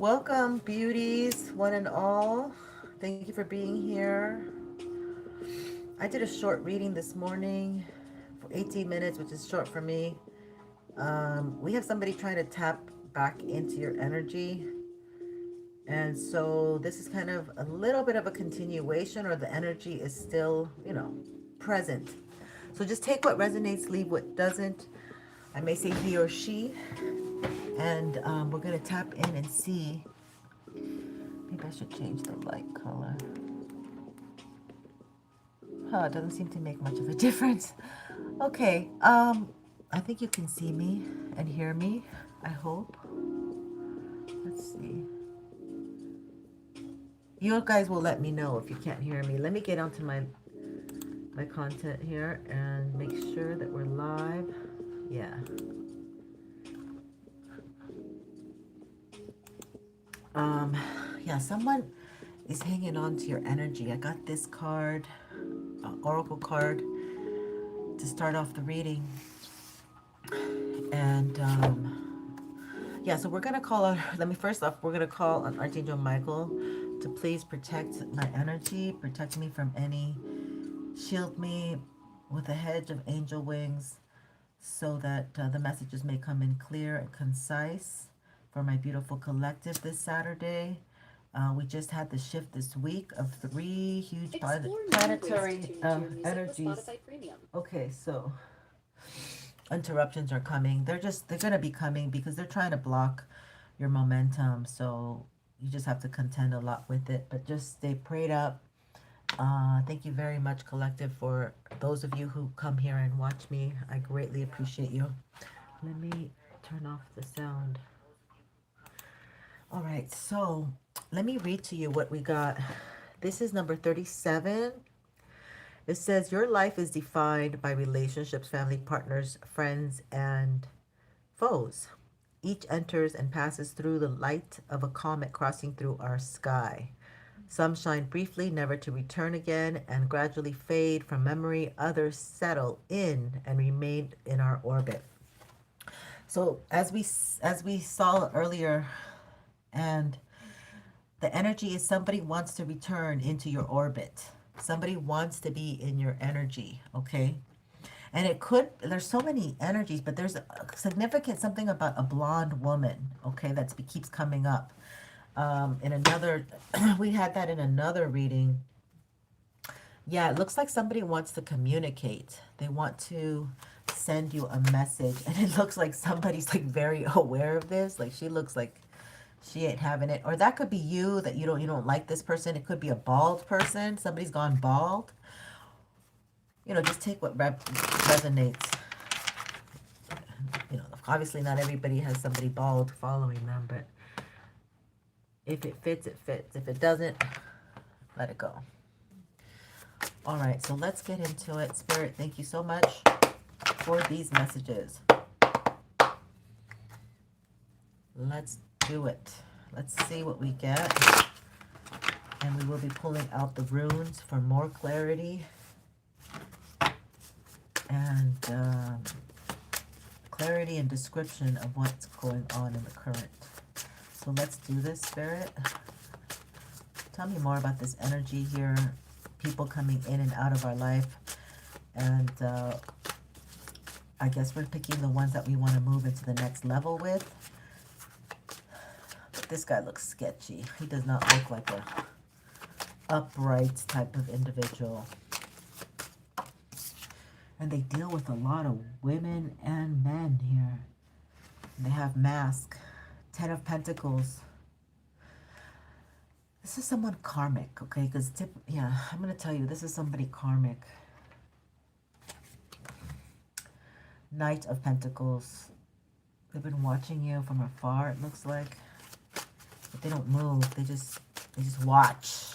Welcome, beauties, one and all. Thank you for being here. I did a short reading this morning for 18 minutes, which is short for me. We have somebody trying to tap back into your energy. And so this is kind of a little bit of a continuation, or the energy is still, present. So just take what resonates, leave what doesn't. I may say he or she. And we're going to tap in and see. Maybe I should change the light color. Huh, it doesn't seem to make much of a difference. Okay, I think you can see me and hear me, I hope. Let's see. You guys will let me know if you can't hear me. Let me get onto my content here and make sure that we're live. Yeah. Yeah, someone is hanging on to your energy. I got this card, oracle card, to start off the reading. And yeah, so we're gonna call on, first off, we're gonna call on Archangel Michael to please protect my energy, protect me from any, shield me with a hedge of angel wings, so that the messages may come in clear and concise for my beautiful collective this Saturday. We just had the shift this week of 3 huge planetary energies. Okay, so interruptions are coming. They're going to be coming because they're trying to block your momentum. So you just have to contend a lot with it. But just stay prayed up. Thank you very much, collective, for those of you who come here and watch me. I greatly appreciate you. Let me turn off the sound. All right, so let me read to you what we got. This is number 37. It says, your life is defined by relationships, family, partners, friends, and foes. Each enters and passes through the light of a comet crossing through our sky. Some shine briefly, never to return again, and gradually fade from memory. Others settle in and remain in our orbit. So as we saw earlier, and the energy is somebody wants to return into your orbit. Somebody wants to be in your energy, okay? And it could, there's so many energies, but there's a significant something about a blonde woman, okay, that keeps coming up. In another, we had that in another reading. Yeah, it looks like somebody wants to communicate. They want to send you a message, and it looks like somebody's like very aware of this. Like she looks like she ain't having it. Or that could be you, that you don't like this person. It could be a bald person. Somebody's gone bald. Just take what resonates. Obviously not everybody has somebody bald following them, but if it fits, it fits. If it doesn't, let it go. All right, so let's get into it. Spirit, thank you so much for these messages. Let's do it. Let's see what we get. And we will be pulling out the runes for more clarity and clarity and description of what's going on in the current. So let's do this, Spirit. Tell me more about this energy here. People coming in and out of our life. And I guess we're picking the ones that we want to move into the next level with. This guy looks sketchy. He does not look like a upright type of individual. And they deal with a lot of women and men here. And they have masks. 10 of Pentacles. This is someone karmic, okay? Because, yeah, I'm going to tell you, this is somebody karmic. Knight of Pentacles. They've been watching you from afar, it looks like. But they don't move. They just watch.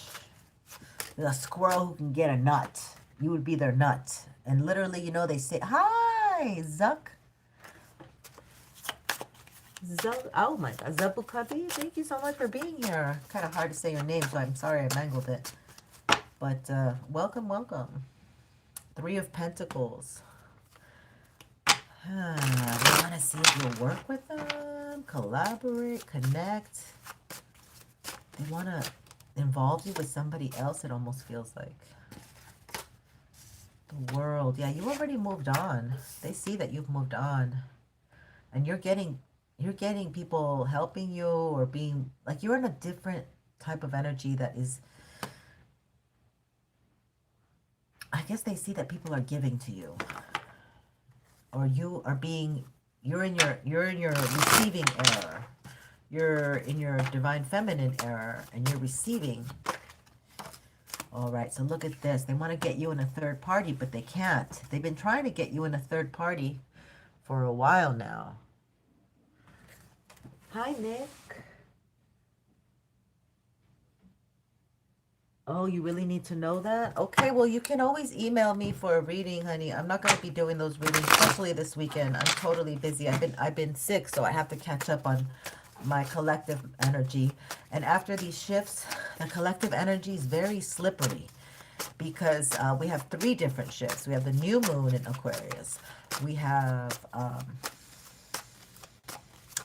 There's a squirrel who can get a nut. You would be their nut. And literally, they say, hi, Zuck. Oh my God, Zabukabi, thank you so much for being here. Kind of hard to say your name, so I'm sorry I mangled it. But welcome, welcome. 3 of Pentacles. We want to see if you'll work with them, collaborate, connect. They want to involve you with somebody else, it almost feels like. The World. Yeah, you already moved on. They see that you've moved on. And you're getting people helping you, or being like, you're in a different type of energy that is, I guess they see that people are giving to you, or you're in your receiving era. You're in your divine feminine era, and you're receiving. All right, so look at this. They want to get you in a third party, but they can't. They've been trying to get you in a third party for a while now. Hi, Nick. Oh, you really need to know that? Okay, well, you can always email me for a reading, honey. I'm not going to be doing those readings, especially this weekend. I'm totally busy. I've been sick, so I have to catch up on my collective energy. And after these shifts, the collective energy is very slippery, because we have 3 different shifts. We have the new moon in Aquarius. We have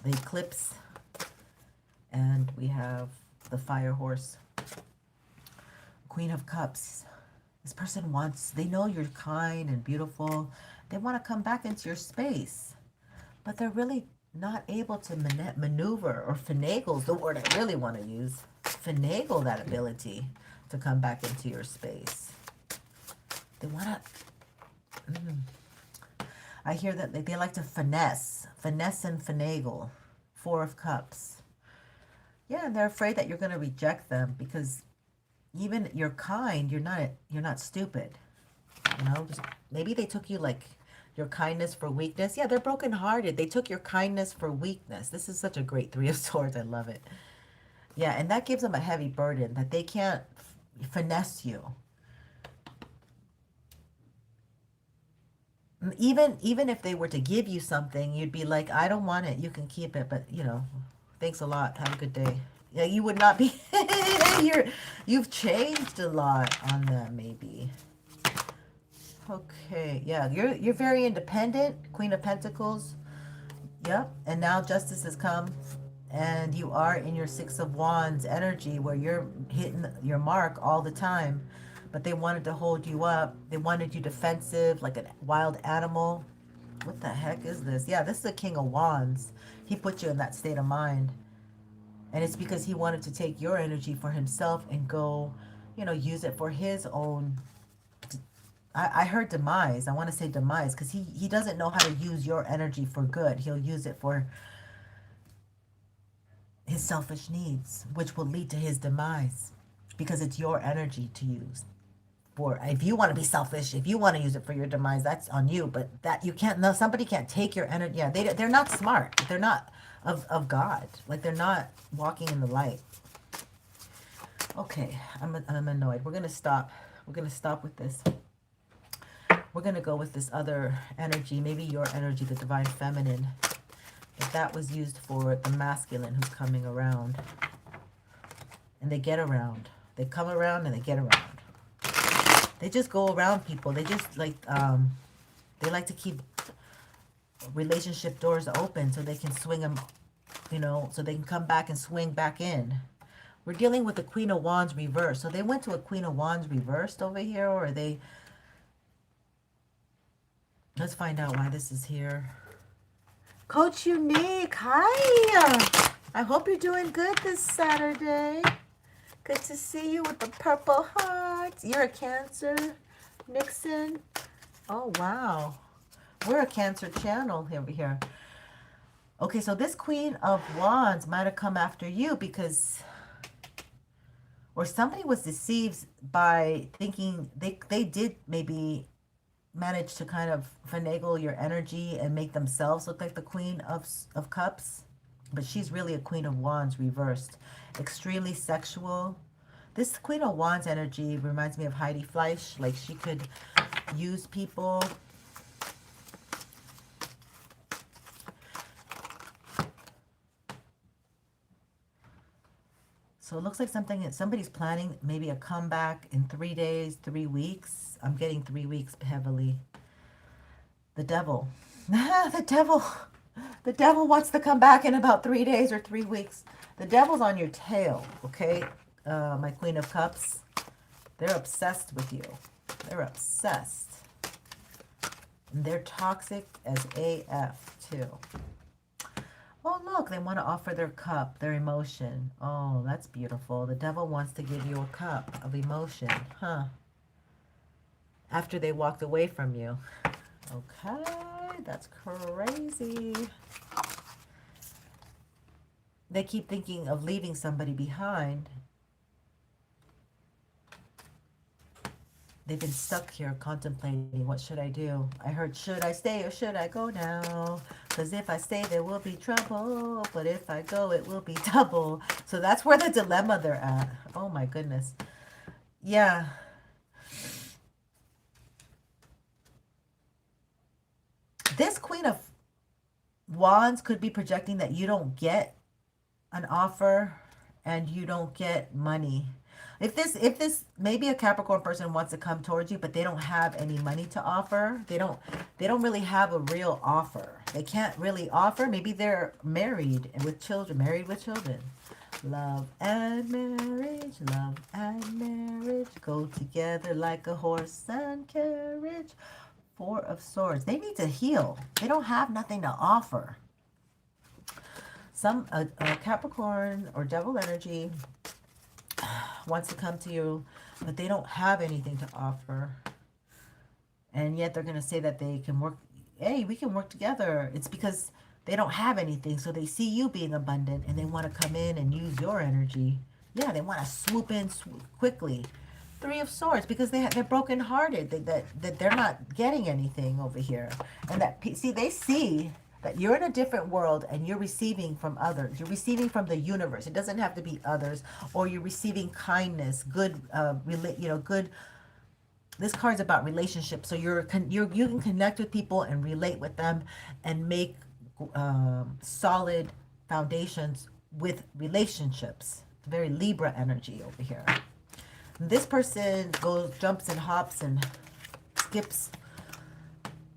the eclipse, and we have the fire horse. Queen of Cups. This person they know you're kind and beautiful. They want to come back into your space, but they're really not able to maneuver or finagle, is the word I really want to use. Finagle that ability to come back into your space. They want to... I hear that they like to finesse and finagle. 4 of Cups. Yeah, and they're afraid that you're going to reject them, because even you're kind, you're not stupid. You know, maybe they took you, like, your kindness for weakness. Yeah, they're brokenhearted. They took your kindness for weakness. This is such a great 3 of Swords. I love it. Yeah, and that gives them a heavy burden, that they can't finesse you. Even if they were to give you something, you'd be like, I don't want it. You can keep it, but, you know, thanks a lot. Have a good day. Yeah, you would not be... You've changed a lot on them, maybe. Okay, yeah, you're very independent. Queen of Pentacles. Yep, and now Justice has come, and you are in your 6 of Wands energy, where you're hitting your mark all the time. But they wanted to hold you up. They wanted you defensive, like a wild animal. What the heck is this? Yeah, this is the King of Wands. He put you in that state of mind. And it's because he wanted to take your energy for himself and go, you know, use it for his own... I heard demise. I want to say demise, because he doesn't know how to use your energy for good. He'll use it for his selfish needs, which will lead to his demise, because it's your energy to use. For if you want to be selfish, if you want to use it for your demise, that's on you. But that you can't. No, somebody can't take your energy. Yeah, they're not smart. They're not of God. Like, they're not walking in the light. Okay, I'm annoyed. We're gonna stop. We're gonna stop with this. We're gonna go with this other energy. Maybe your energy, the divine feminine. But that was used for the masculine who's coming around. And they get around. They come around and they get around. They just go around people. They just like, they like to keep relationship doors open so they can swing them, you know, so they can come back and swing back in. We're dealing with the Queen of Wands reversed. So they went to a Queen of Wands reversed over here, or they... Let's find out why this is here. Coach Unique, hi! I hope you're doing good this Saturday. Good to see you with the purple hearts. You're a Cancer, Nixon. Oh, wow. We're a Cancer channel over here. Okay, so this Queen of Wands might have come after you because... Or somebody was deceived by thinking they did maybe manage to kind of finagle your energy and make themselves look like the Queen of Cups. But she's really a Queen of Wands reversed. Extremely sexual. This Queen of Wands energy reminds me of Heidi Fleisch. Like, she could use people. So it looks like somebody's planning maybe a comeback in 3 days, 3 weeks. I'm getting 3 weeks heavily. The devil. The devil. The devil wants to come back in about 3 days or 3 weeks. The devil's on your tail, okay? My Queen of Cups. They're obsessed with you. They're obsessed. And they're toxic as AF, too. Oh, look, they want to offer their cup, their emotion. Oh, that's beautiful. The devil wants to give you a cup of emotion, huh? After they walked away from you. Okay, that's crazy. They keep thinking of leaving somebody behind. They've been stuck here contemplating, what should I do? I heard, should I stay or should I go now? Because if I stay, there will be trouble. But if I go, it will be double. So that's where the dilemma they're at. Oh my goodness. Yeah. This Queen of Wands could be projecting that you don't get an offer and you don't get money. If this maybe a Capricorn person wants to come towards you, but they don't have any money to offer. They don't really have a real offer. They can't really offer. Maybe they're married and with children, Love and marriage go together like a horse and carriage. Four of Swords. They need to heal. They don't have nothing to offer. Some Capricorn or devil energy wants to come to you, but they don't have anything to offer. And yet they're going to say that they can work. Hey, we can work together. It's because they don't have anything. So they see you being abundant and they want to come in and use your energy. Yeah, they want to swoop in quickly. Three of Swords, because they're brokenhearted, that they're not getting anything over here. And that, see, they see that you're in a different world and you're receiving from others. You're receiving from the universe. It doesn't have to be others. Or you're receiving kindness, good, good. This card's about relationships. So you can connect with people and relate with them and make solid foundations with relationships. It's very Libra energy over here. This person jumps and hops and skips,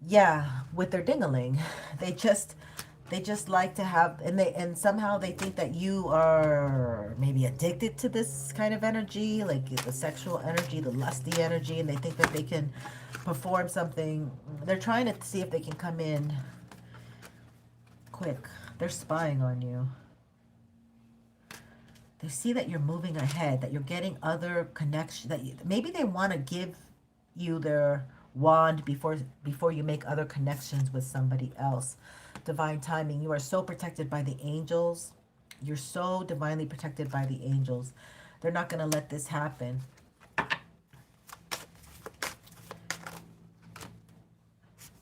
yeah, with their ding-a-ling. They just like to have, and somehow they think that you are maybe addicted to this kind of energy, like the sexual energy, the lusty energy, and they think that they can perform something. They're trying to see if they can come in quick. They're spying on you. They see that you're moving ahead, that you're getting other connections, maybe they want to give you their wand before you make other connections with somebody else. Divine timing. You are so protected by the angels. You're so divinely protected by the angels. They're not going to let this happen.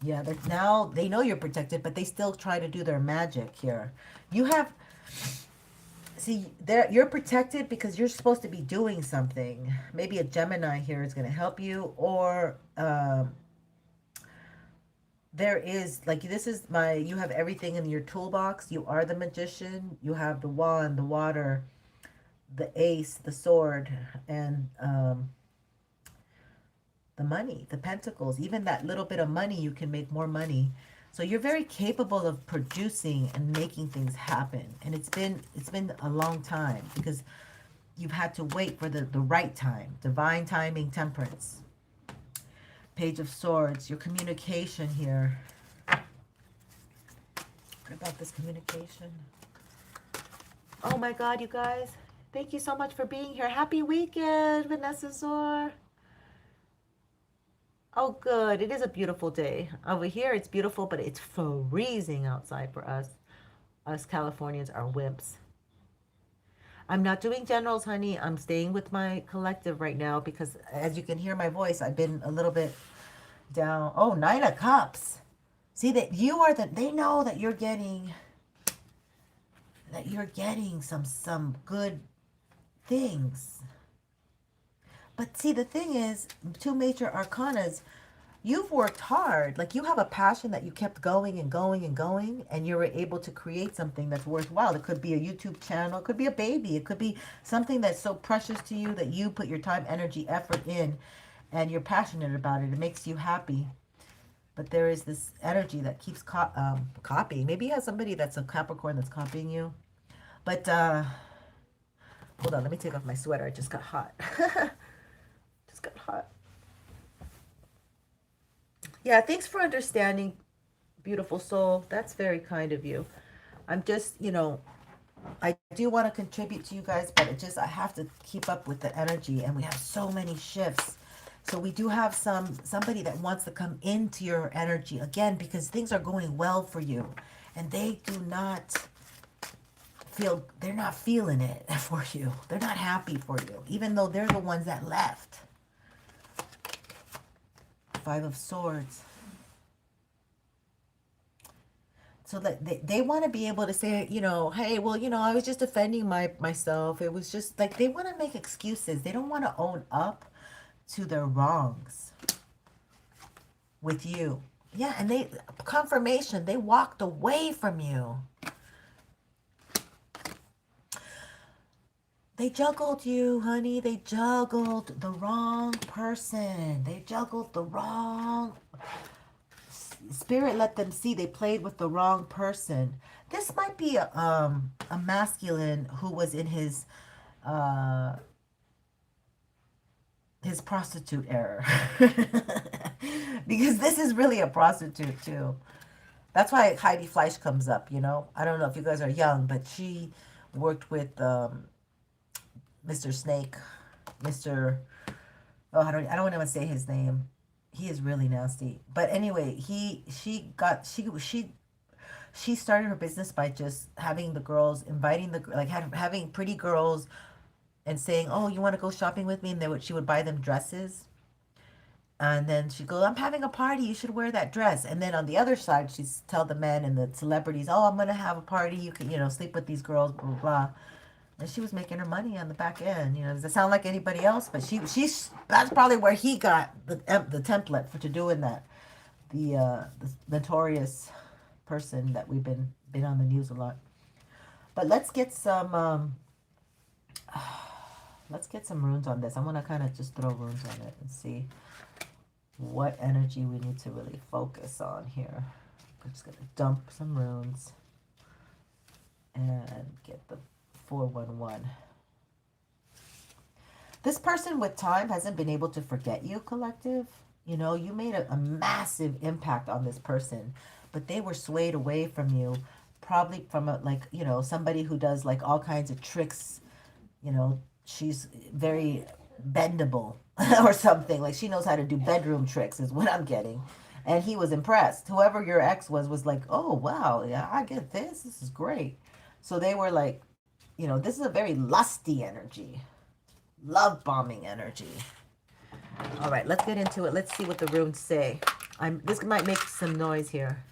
Yeah, now they know you're protected, but they still try to do their magic here. You have... See, you're protected because you're supposed to be doing something. Maybe a Gemini here is going to help you, or there is, like, this is you have everything in your toolbox. You are the Magician. You have the Wand, the Water, the Ace, the Sword, and the money, the Pentacles. Even that little bit of money, you can make more money. So you're very capable of producing and making things happen. And it's been a long time because you've had to wait for the right time. Divine timing, Temperance. Page of Swords, your communication here. What about this communication? Oh my God, you guys. Thank you so much for being here. Happy weekend, Vanessa Zor. Oh, good. It is a beautiful day. Over here, it's beautiful, but it's freezing outside for us. Us Californians are wimps. I'm not doing generals, honey. I'm staying with my collective right now because, as you can hear my voice, I've been a little bit down. Oh, Nine of Cups. See, that you are they know that you're getting some good things. But see, the thing is, two major arcanas, you've worked hard. Like, you have a passion that you kept going and going and going, and you were able to create something that's worthwhile. It could be a YouTube channel. It could be a baby. It could be something that's so precious to you that you put your time, energy, effort in, and you're passionate about it. It makes you happy. But there is this energy that keeps copying. Maybe you have somebody that's a Capricorn that's copying you. But hold on, let me take off my sweater. It just got hot. Just got hot. Yeah, thanks for understanding, beautiful soul. That's very kind of you. I'm just, I do want to contribute to you guys, but I have to keep up with the energy, and we have so many shifts. So we do have somebody that wants to come into your energy again because things are going well for you, and they do not feel, they're not feeling it for you. They're not happy for you, even though they're the ones that left. Five of Swords. So that they want to be able to say, hey, well, I was just defending myself. It was just like they want to make excuses. They don't want to own up to their wrongs with you. Yeah, and confirmation, they walked away from you. They juggled you, honey. They juggled the wrong person. They juggled the wrong... Spirit let them see they played with the wrong person. This might be a masculine who was in his prostitute era. Because this is really a prostitute too. That's why Heidi Fleisch comes up, I don't know if you guys are young, but she worked with Mr. Snake. Mr. Oh, I don't want to say his name. He is really nasty. But anyway, she started her business by just having the girls, inviting having pretty girls and saying, oh, you want to go shopping with me? And she would buy them dresses. And then she'd go, I'm having a party. You should wear that dress. And then on the other side, she'd tell the men and the celebrities, oh, I'm going to have a party. You can, sleep with these girls, blah, blah, blah. And she was making her money on the back end. Does it sound like anybody else? But that's probably where he got the template to doing that. The notorious person that we've been on the news a lot. But let's get some runes on this. I want to kind of just throw runes on it and see what energy we need to really focus on here. I'm just going to dump some runes and get the 411. This person with time hasn't been able to forget you, collective. You made a massive impact on this person, but they were swayed away from you, probably from somebody who does all kinds of tricks. She's very bendable or something. She knows how to do bedroom tricks is what I'm getting. And he was impressed. Whoever your ex was like, oh, wow, yeah, I get this. This is great. So they were like, this is a very lusty energy. Love bombing energy. All right, let's get into it. Let's see what the runes say. This might make some noise here.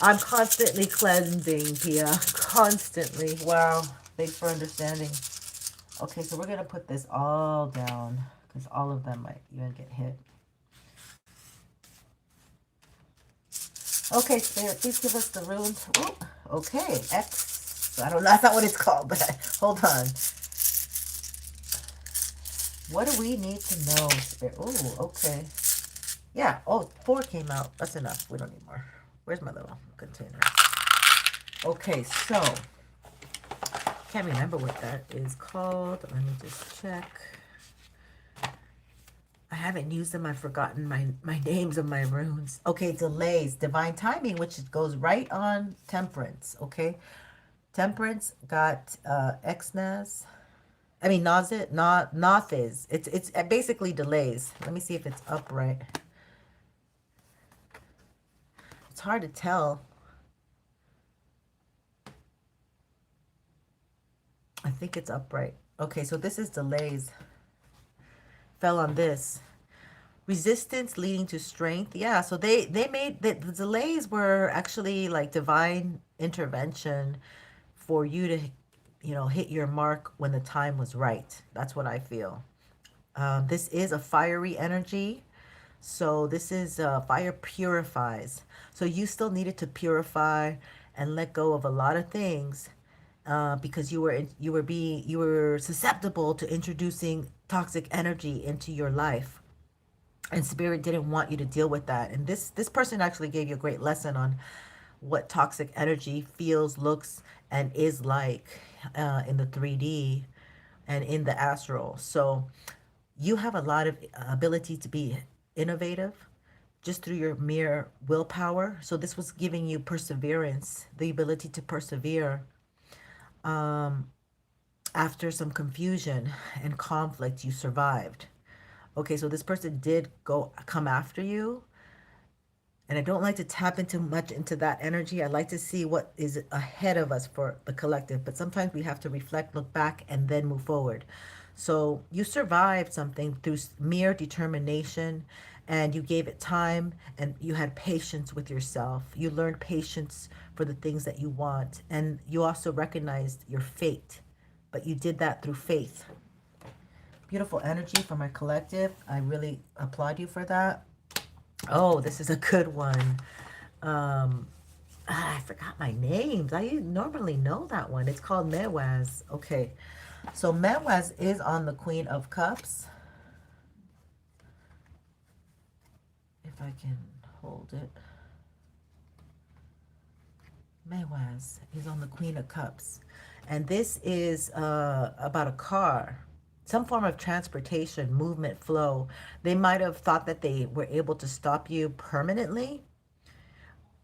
I'm constantly cleansing, Pia. Constantly. Wow. Thanks for understanding. Okay, so we're going to put this all down because all of them might even get hit. Okay, Spirit, please give us the runes. Ooh, okay, X. I don't know. That's not what it's called, but hold on. What do we need to know, Spirit? Oh, okay. Yeah. Oh, 4 came out. That's enough. We don't need more. Where's my little container? Okay, so can't remember what that is called. Let me just check. I haven't used them. I've forgotten my names of my runes. Okay, delays, divine timing, which goes right on temperance. Okay, temperance got Xnaz. I mean Nazit, not Nothiz. It's basically delays. Let me see if it's upright. It's hard to tell. I think it's upright. Okay, so this is delays. Fell on this. Resistance leading to strength. Yeah, so they made the delays were actually like divine intervention for you to, hit your mark when the time was right. That's what I feel. This is a fiery energy. So this is fire purifies. So you still needed to purify and let go of a lot of things because you were susceptible to introducing toxic energy into your life. And Spirit didn't want you to deal with that. And this person actually gave you a great lesson on what toxic energy feels, looks, and is like in the 3D and in the astral. So you have a lot of ability to be innovative just through your mere willpower. So this was giving you perseverance, the ability to persevere after some confusion and conflict. You survived. Okay, so this person did come after you, and I don't like to tap into much into that energy. I like to see what is ahead of us for the collective, but sometimes we have to reflect, look back, and then move forward. So you survived something through mere determination, and you gave it time, and you had patience with yourself. You learned patience for the things that you want, and you also recognized your fate, but you did that through faith. Beautiful energy for my collective. I really applaud you for that. Oh, this is a good one. I forgot my names. I normally know that one. It's called Mewaz. Okay. So Mewaz is on the Queen of Cups. If I can hold it. Mewaz is on the Queen of Cups. And this is about a car. Some form of transportation, movement, flow. They might have thought that they were able to stop you permanently.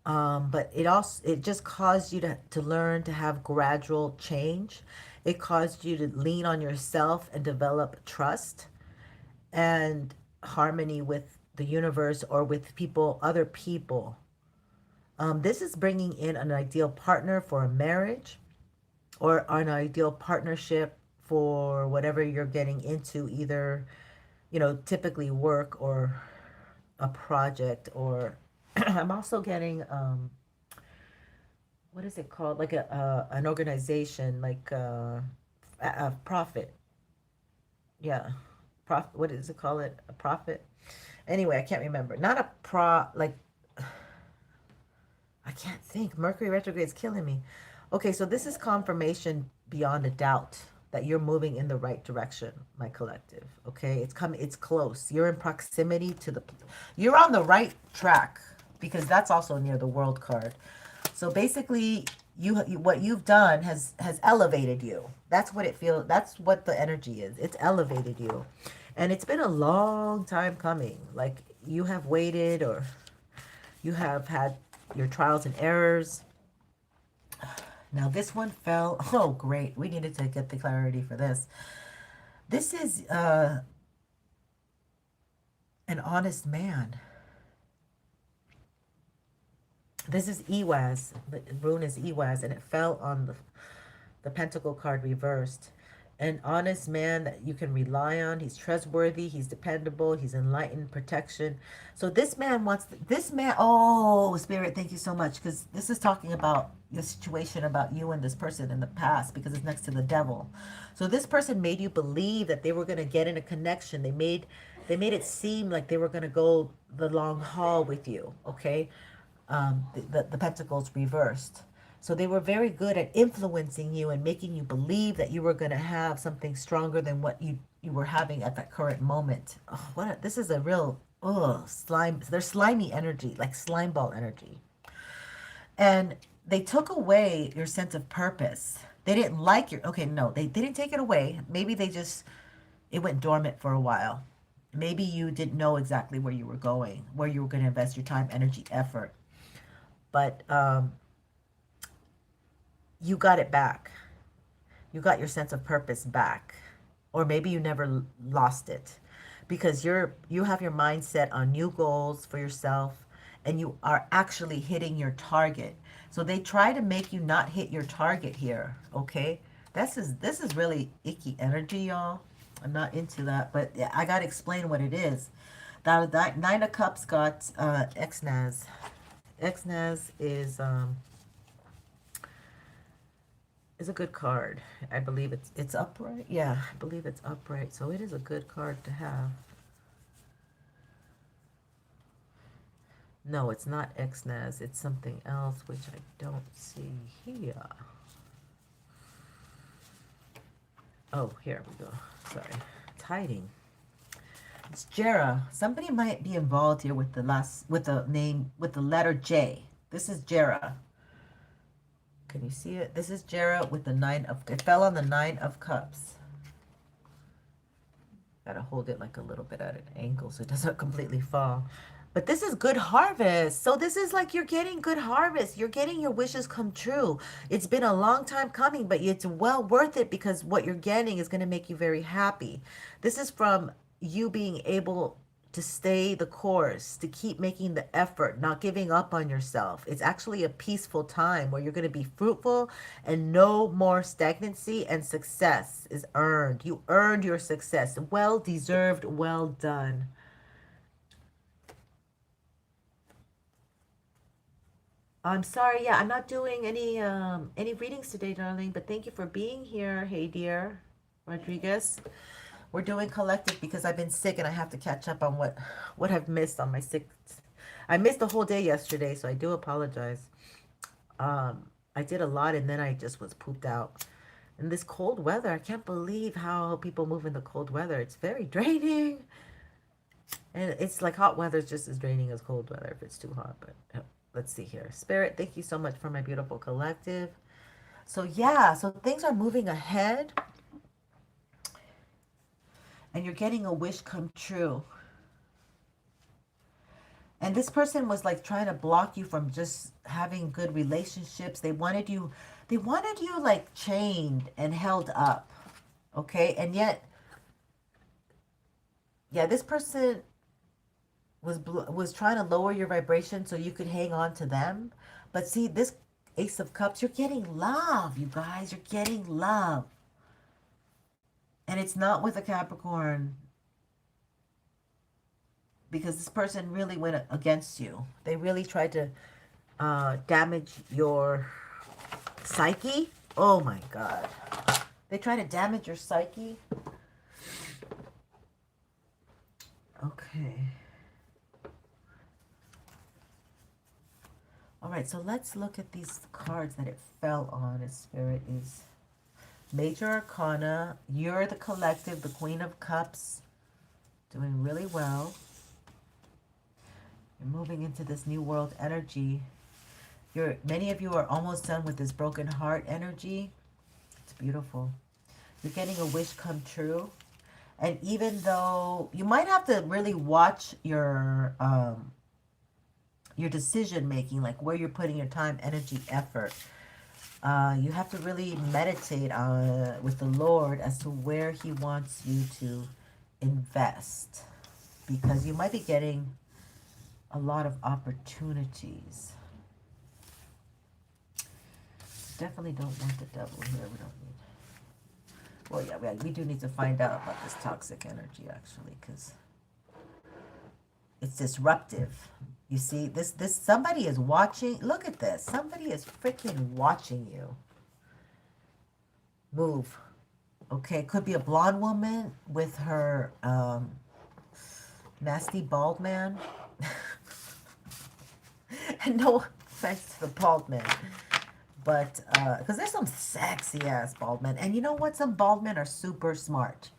But it just caused you to learn to have gradual change. It caused you to lean on yourself and develop trust and harmony with the universe or with people, other people. This is bringing in an ideal partner for a marriage or an ideal partnership for whatever you're getting into, either, typically work or a project, or I'm also getting what is it called? Like an organization, like a profit. Yeah, profit. What is it called? It a profit. Anyway, I can't remember. Not a like I can't think. Mercury retrograde is killing me. Okay, so this is confirmation beyond a doubt that you're moving in the right direction, my collective. Okay, it's close. You're in proximity to you're on the right track, because that's also near the world card. So basically, what you've done has elevated you. That's what it feels. That's what the energy is. It's elevated you, and it's been a long time coming. Like, you have waited, or you have had your trials and errors. Now this one fell. Oh, great. We needed to get the clarity for this. This is an honest man. This is Ewaz. The rune is Ewaz, and it fell on the Pentacle card reversed. An honest man that you can rely on. He's trustworthy. He's dependable. He's enlightened, protection. So this man wants, oh, Spirit, thank you so much. Because this is talking about the situation about you and this person in the past, because it's next to the devil. So this person made you believe that they were going to get in a connection. They made it seem like they were going to go the long haul with you, okay? The pentacles reversed. So they were very good at influencing you and making you believe that you were going to have something stronger than what you were having at that current moment. Oh, this is a real slime. There's slimy energy, like slime ball energy. And they took away your sense of purpose. They didn't like okay, no, they didn't take it away. Maybe it went dormant for a while. Maybe you didn't know exactly where you were going, where you were going to invest your time, energy, effort. But you got it back. You got your sense of purpose back. Or maybe you never lost it, because you have your mindset on new goals for yourself, and you are actually hitting your target. So they try to make you not hit your target here, okay? This is really icky energy, y'all. I'm not into that, but I got to explain what it is. That Nine of Cups got Exnaz. Exnaz is a good card. I believe it's upright. Yeah, I believe it's upright. So it is a good card to have. No, it's not Exnaz. It's something else, which I don't see here. Oh, here we go. Sorry. It's hiding. It's Jera. Somebody might be involved here with the name, with the letter J. This is Jera. Can you see it? This is Jera with the it fell on the 9 of Cups. Gotta hold it like a little bit at an angle so it doesn't completely fall. But this is good harvest. So this is like you're getting good harvest. You're getting your wishes come true. It's been a long time coming, but it's well worth it because what you're getting is going to make you very happy. This is from you being able to stay the course, to keep making the effort, not giving up on yourself. It's actually a peaceful time where you're going to be fruitful and no more stagnancy, and success is earned. You earned your success. Well deserved, well done. I'm sorry, yeah, I'm not doing any readings today, darling, but thank you for being here. Hey, dear Rodriguez. We're doing collective because I've been sick and I have to catch up on what I've missed on my sick. I missed the whole day yesterday, so I do apologize. I did a lot and then I just was pooped out. And this cold weather, I can't believe how people move in the cold weather. It's very draining. And it's like hot weather is just as draining as cold weather if it's too hot, but let's see here. Spirit, thank you so much for my beautiful collective. So yeah, so things are moving ahead. And you're getting a wish come true. And this person was like trying to block you from just having good relationships. They wanted you like chained and held up. Okay? And yet, yeah, this person was trying to lower your vibration so you could hang on to them. But see, this Ace of Cups, you're getting love, you guys. You're getting love. And it's not with a Capricorn. Because this person really went against you. They really tried to damage your psyche. Oh my God. They try to damage your psyche. Okay. All right, so let's look at these cards that it fell on. Its Spirit is Major Arcana. You're the collective, the Queen of Cups. Doing really well. You're moving into this new world energy. Many of you are almost done with this broken heart energy. It's beautiful. You're getting a wish come true. And even though you might have to really watch your decision making, like where you're putting your time, energy, effort. You have to really meditate with the Lord as to where He wants you to invest, because you might be getting a lot of opportunities. Definitely don't want the devil here. We don't need. Well, yeah, we do need to find out about this toxic energy actually, because it's disruptive. You see, this somebody is watching. Look at this. Somebody is freaking watching you move. Okay, could be a blonde woman with her nasty bald man. And no offense to the bald man, but because there's some sexy ass bald men, and you know what? Some bald men are super smart.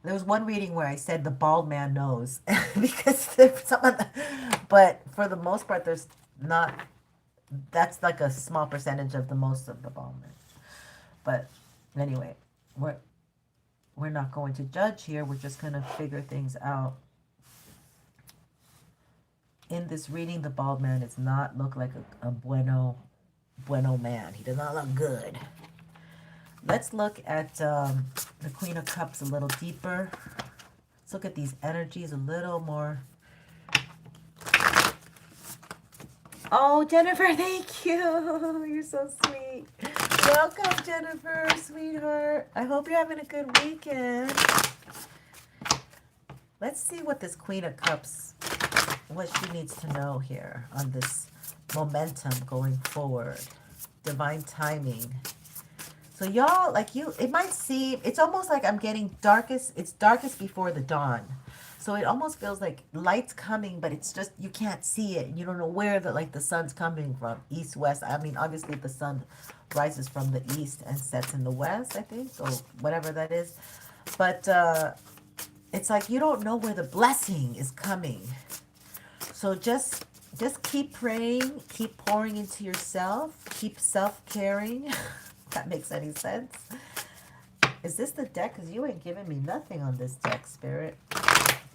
There was one reading where I said the bald man knows because there's some of the, but for the most part, there's not. That's like a small percentage of the most of the bald men. But anyway, we're not going to judge here. We're just going to figure things out. In this reading, the bald man does not look like a bueno man. He does not look good. Let's look at the Queen of Cups a little deeper. Let's look at these energies a little more. Oh, Jennifer, thank you. You're so sweet. Welcome, Jennifer, sweetheart. I hope you're having a good weekend. Let's see what this Queen of Cups, what she needs to know here on this momentum going forward. Divine timing. So y'all, like it might seem, it's almost like I'm getting it's darkest before the dawn. So it almost feels like light's coming, but it's just, you can't see it. You don't know where the sun's coming from, east, west. I mean, obviously the sun rises from the east and sets in the west, I think, or whatever that is. But it's like you don't know where the blessing is coming. So just keep praying, keep pouring into yourself, keep self-caring. If that makes any sense. Is this the deck? Because you ain't giving me nothing on this deck, Spirit.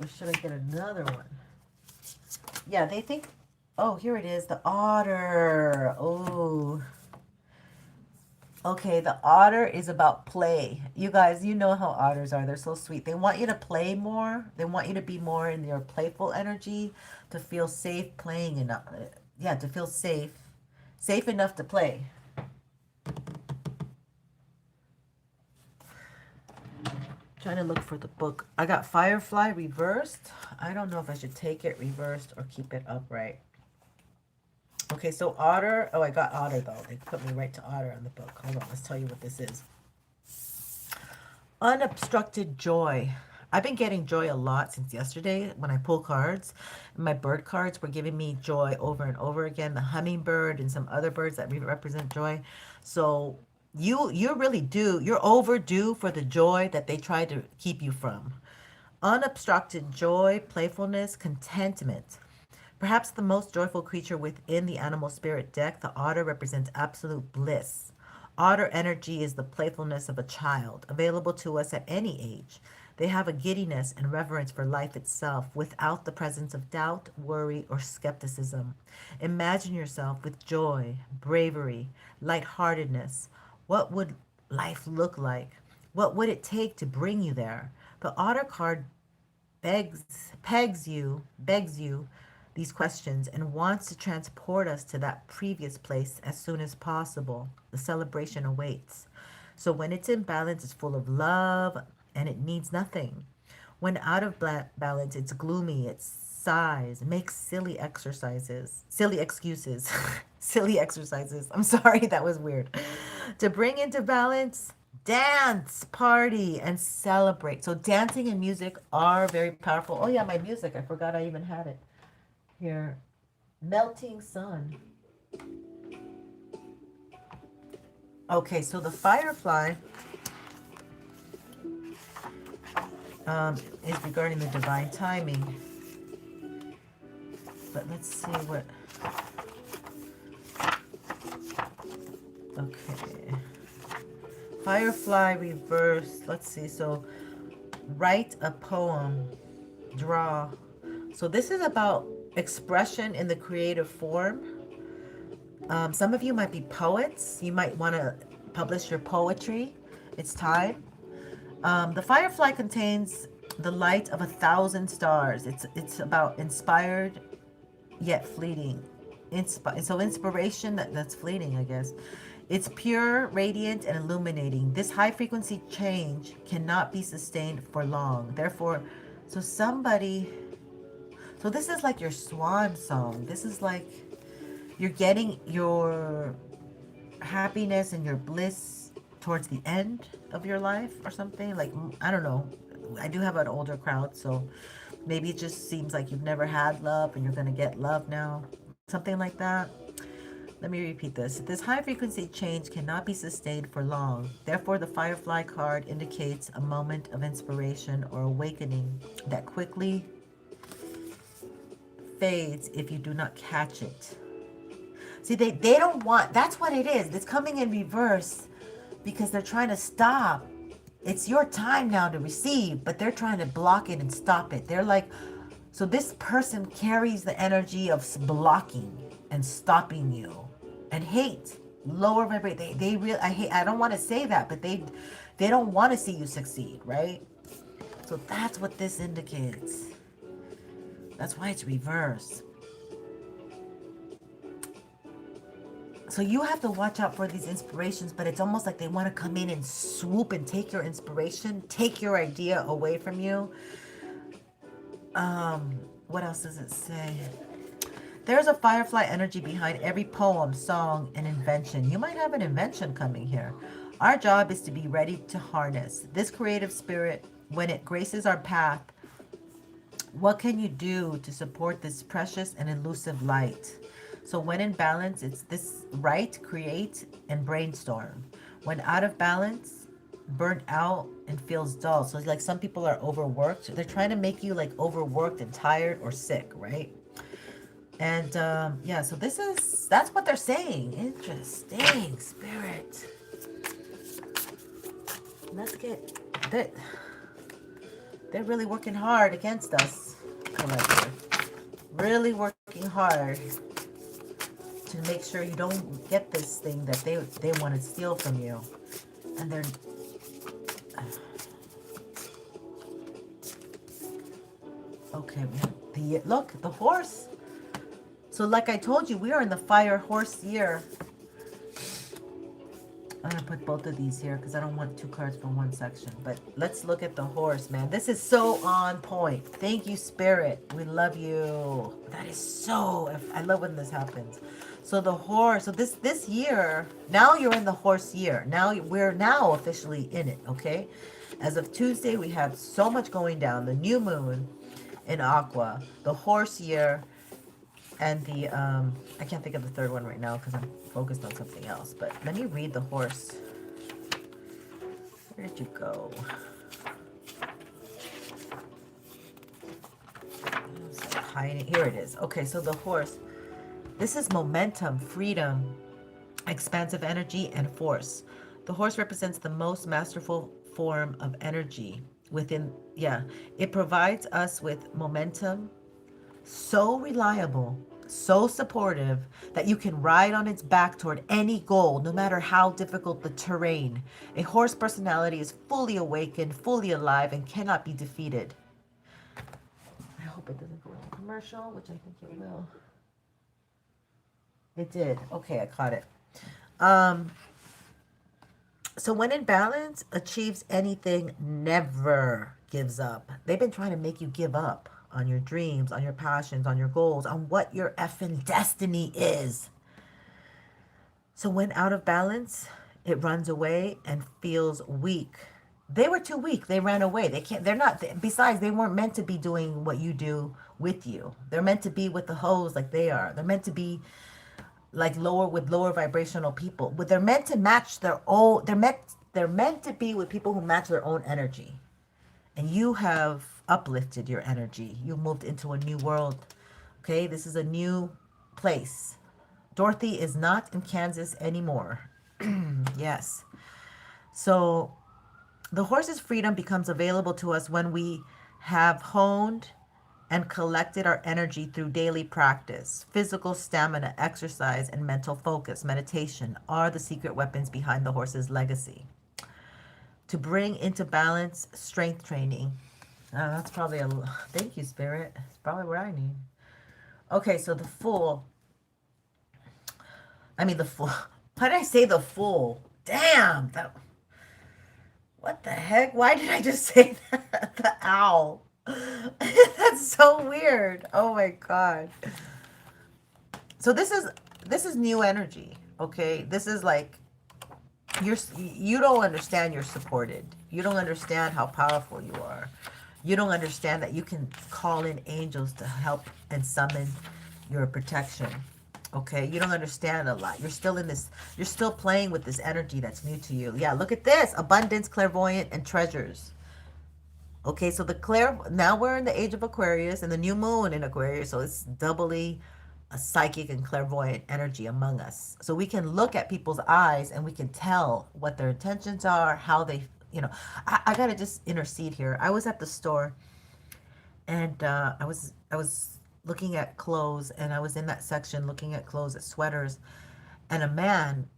Or should I get another one? Yeah, they think... Oh, here it is. The otter. Oh. Okay, the otter is about play. You guys, you know how otters are. They're so sweet. They want you to play more. They want you to be more in your playful energy, to feel safe playing enough. Yeah, to feel safe. Safe enough to play. Trying to look for the book. I got Firefly reversed. I don't know if I should take it reversed or keep it upright. Okay, so otter. Oh, I got otter though. They put me right to otter on the book. Hold on, let's tell you what this is. Unobstructed joy. I've been getting joy a lot since yesterday when I pull cards. My bird cards were giving me joy over and over again. The hummingbird and some other birds that represent joy. So you're really due. You're overdue for the joy that they try to keep you from. Unobstructed joy, playfulness, contentment. Perhaps the most joyful creature within the animal spirit deck, the otter represents absolute bliss. Otter energy is the playfulness of a child, available to us at any age. They have a giddiness and reverence for life itself without the presence of doubt, worry, or skepticism. Imagine yourself with joy, bravery, lightheartedness. What would life look like? What would it take to bring you there? The otter card begs you these questions and wants to transport us to that previous place as soon as possible. The celebration awaits. So when it's in balance, it's full of love and it needs nothing. When out of balance, it's gloomy, it sighs, makes silly exercises, silly excuses, silly exercises. I'm sorry, that was weird. To bring into balance, dance, party, and celebrate. So dancing and music are very powerful. Oh yeah, my music. I forgot I even had it here. Melting sun. Okay, so the firefly is regarding the divine timing. But let's see what... Okay. Firefly reverse. Let's see. So write a poem. Draw. So this is about expression in the creative form. Some of you might be poets. You might want to publish your poetry. It's time. The firefly contains the light of 1,000 stars. It's about inspired yet fleeting. So inspiration that's fleeting, I guess. It's pure, radiant, and illuminating. This high frequency change cannot be sustained for long. Therefore, so this is like your swan song. This is like you're getting your happiness and your bliss towards the end of your life or something. Like, I don't know. I do have an older crowd, so maybe it just seems like you've never had love and you're going to get love now. Something like that. Let me repeat this. This high frequency change cannot be sustained for long. Therefore, the firefly card indicates a moment of inspiration or awakening that quickly fades if you do not catch it. See, they don't want, that's what it is. It's coming in reverse because they're trying to stop. It's your time now to receive, but they're trying to block it and stop it. They're like, so this person carries the energy of blocking and stopping you and hate, lower vibrate. They really, I don't want to say that, but they don't want to see you succeed, right? So that's what this indicates. That's why it's reverse. So you have to watch out for these inspirations, but it's almost like they want to come in and swoop and take your inspiration, take your idea away from you. What else does it say? There's a firefly energy behind every poem, song, and invention. You might have an invention coming here. Our job is to be ready to harness this creative spirit when it graces our path. What can you do to support this precious and elusive light? So when in balance, it's this write, create, and brainstorm. When out of balance, burnt out and feels dull. So like some people are overworked. They're trying to make you like overworked and tired or sick, right? And yeah, so that's what they're saying. Interesting, Spirit. Let's get that. They're really working hard against us, collective. Really working hard to make sure you don't get this thing that they want to steal from you. And they're okay. Look, the horse. So like I told you, we are in the fire horse year. I'm going to put both of these here because I don't want two cards for one section. But let's look at the horse, man. This is so on point. Thank you, Spirit. We love you. That is so... I love when this happens. So the horse... So this year... Now you're in the horse year. Now we're now officially in it, okay? As of Tuesday, we have so much going down. The new moon in Aqua. The horse year... And the, I can't think of the third one right now because I'm focused on something else. But let me read the horse. Where did you go? Hiding. Here it is. Okay, so the horse. This is momentum, freedom, expansive energy, and force. The horse represents the most masterful form of energy within, it provides us with momentum, so reliable, so supportive that you can ride on its back toward any goal, no matter how difficult the terrain. A horse personality is fully awakened, fully alive, and cannot be defeated. I hope it doesn't go into commercial, which I think it will. It did. Okay, I caught it. So when in balance, achieves anything, never gives up. They've been trying to make you give up on your dreams, on your passions, on your goals, on what your effing destiny is. So when out of balance, it runs away and feels weak. They were too weak. They ran away. They're not, besides, they weren't meant to be doing what you do with you. They're meant to be with the hoes like they are. They're meant to be like lower vibrational people. But they're meant to match their own, they're meant to be with people who match their own energy. And you have uplifted your energy. You moved into a new world. Okay, this is a new place. Dorothy is not in Kansas anymore. Yes. So the horse's freedom becomes available to us when we have honed and collected our energy through daily practice. Physical stamina, exercise, and mental focus, meditation are the secret weapons behind the horse's legacy. To bring into balance, strength training. That's probably thank you, Spirit. It's probably what I need. Okay, so the Fool. The Fool. Why did I say the Fool? Damn. What the heck? Why did I just say that? The Owl. That's so weird. Oh my God. So this is new energy. Okay, this is like you don't understand you're supported. You don't understand how powerful you are. You don't understand that you can call in angels to help and summon your protection. Okay, you don't understand a lot. You're still playing with this energy that's new to you. Yeah, look at this. Abundance, clairvoyant, and treasures. Okay, so now we're in the age of Aquarius and the new moon in Aquarius, so it's doubly a psychic and clairvoyant energy among us. So we can look at people's eyes and we can tell what their intentions are, how they, I gotta just intercede here. I was at the store and I was looking at clothes, and I was in that section looking at clothes, at sweaters, and a man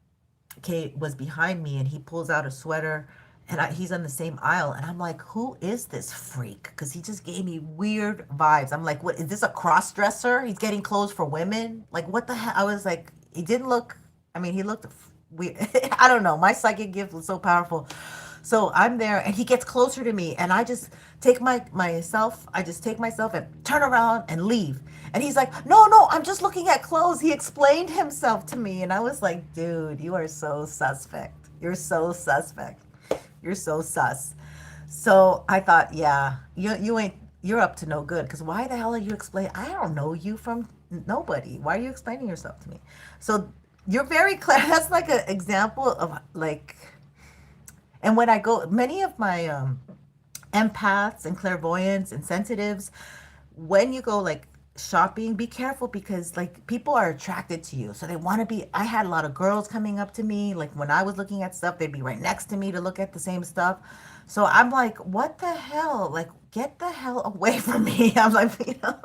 was behind me and he pulls out a sweater. And he's on the same aisle. And I'm like, who is this freak? Because he just gave me weird vibes. I'm like, what? Is this a cross-dresser? He's getting clothes for women? Like, what the hell? I was like, he didn't look... he looked weird. I don't know. My psychic gift was so powerful. So I'm there, and he gets closer to me. And I just take myself and turn around and leave. And he's like, no, I'm just looking at clothes. He explained himself to me. And I was like, dude, you are so suspect. You're so suspect. You're so sus. So I thought, yeah, you're up to no good. Because why the hell are you explaining? I don't know you from nobody. Why are you explaining yourself to me? So you're very clear. That's like an example of like, And when I go, many of my empaths and clairvoyants and sensitives, when you go like shopping, be careful because like people are attracted to you. So they want to be, I had a lot of girls coming up to me. Like when I was looking at stuff, they'd be right next to me to look at the same stuff. So I'm like, what the hell? Like, get the hell away from me. I'm like, you know.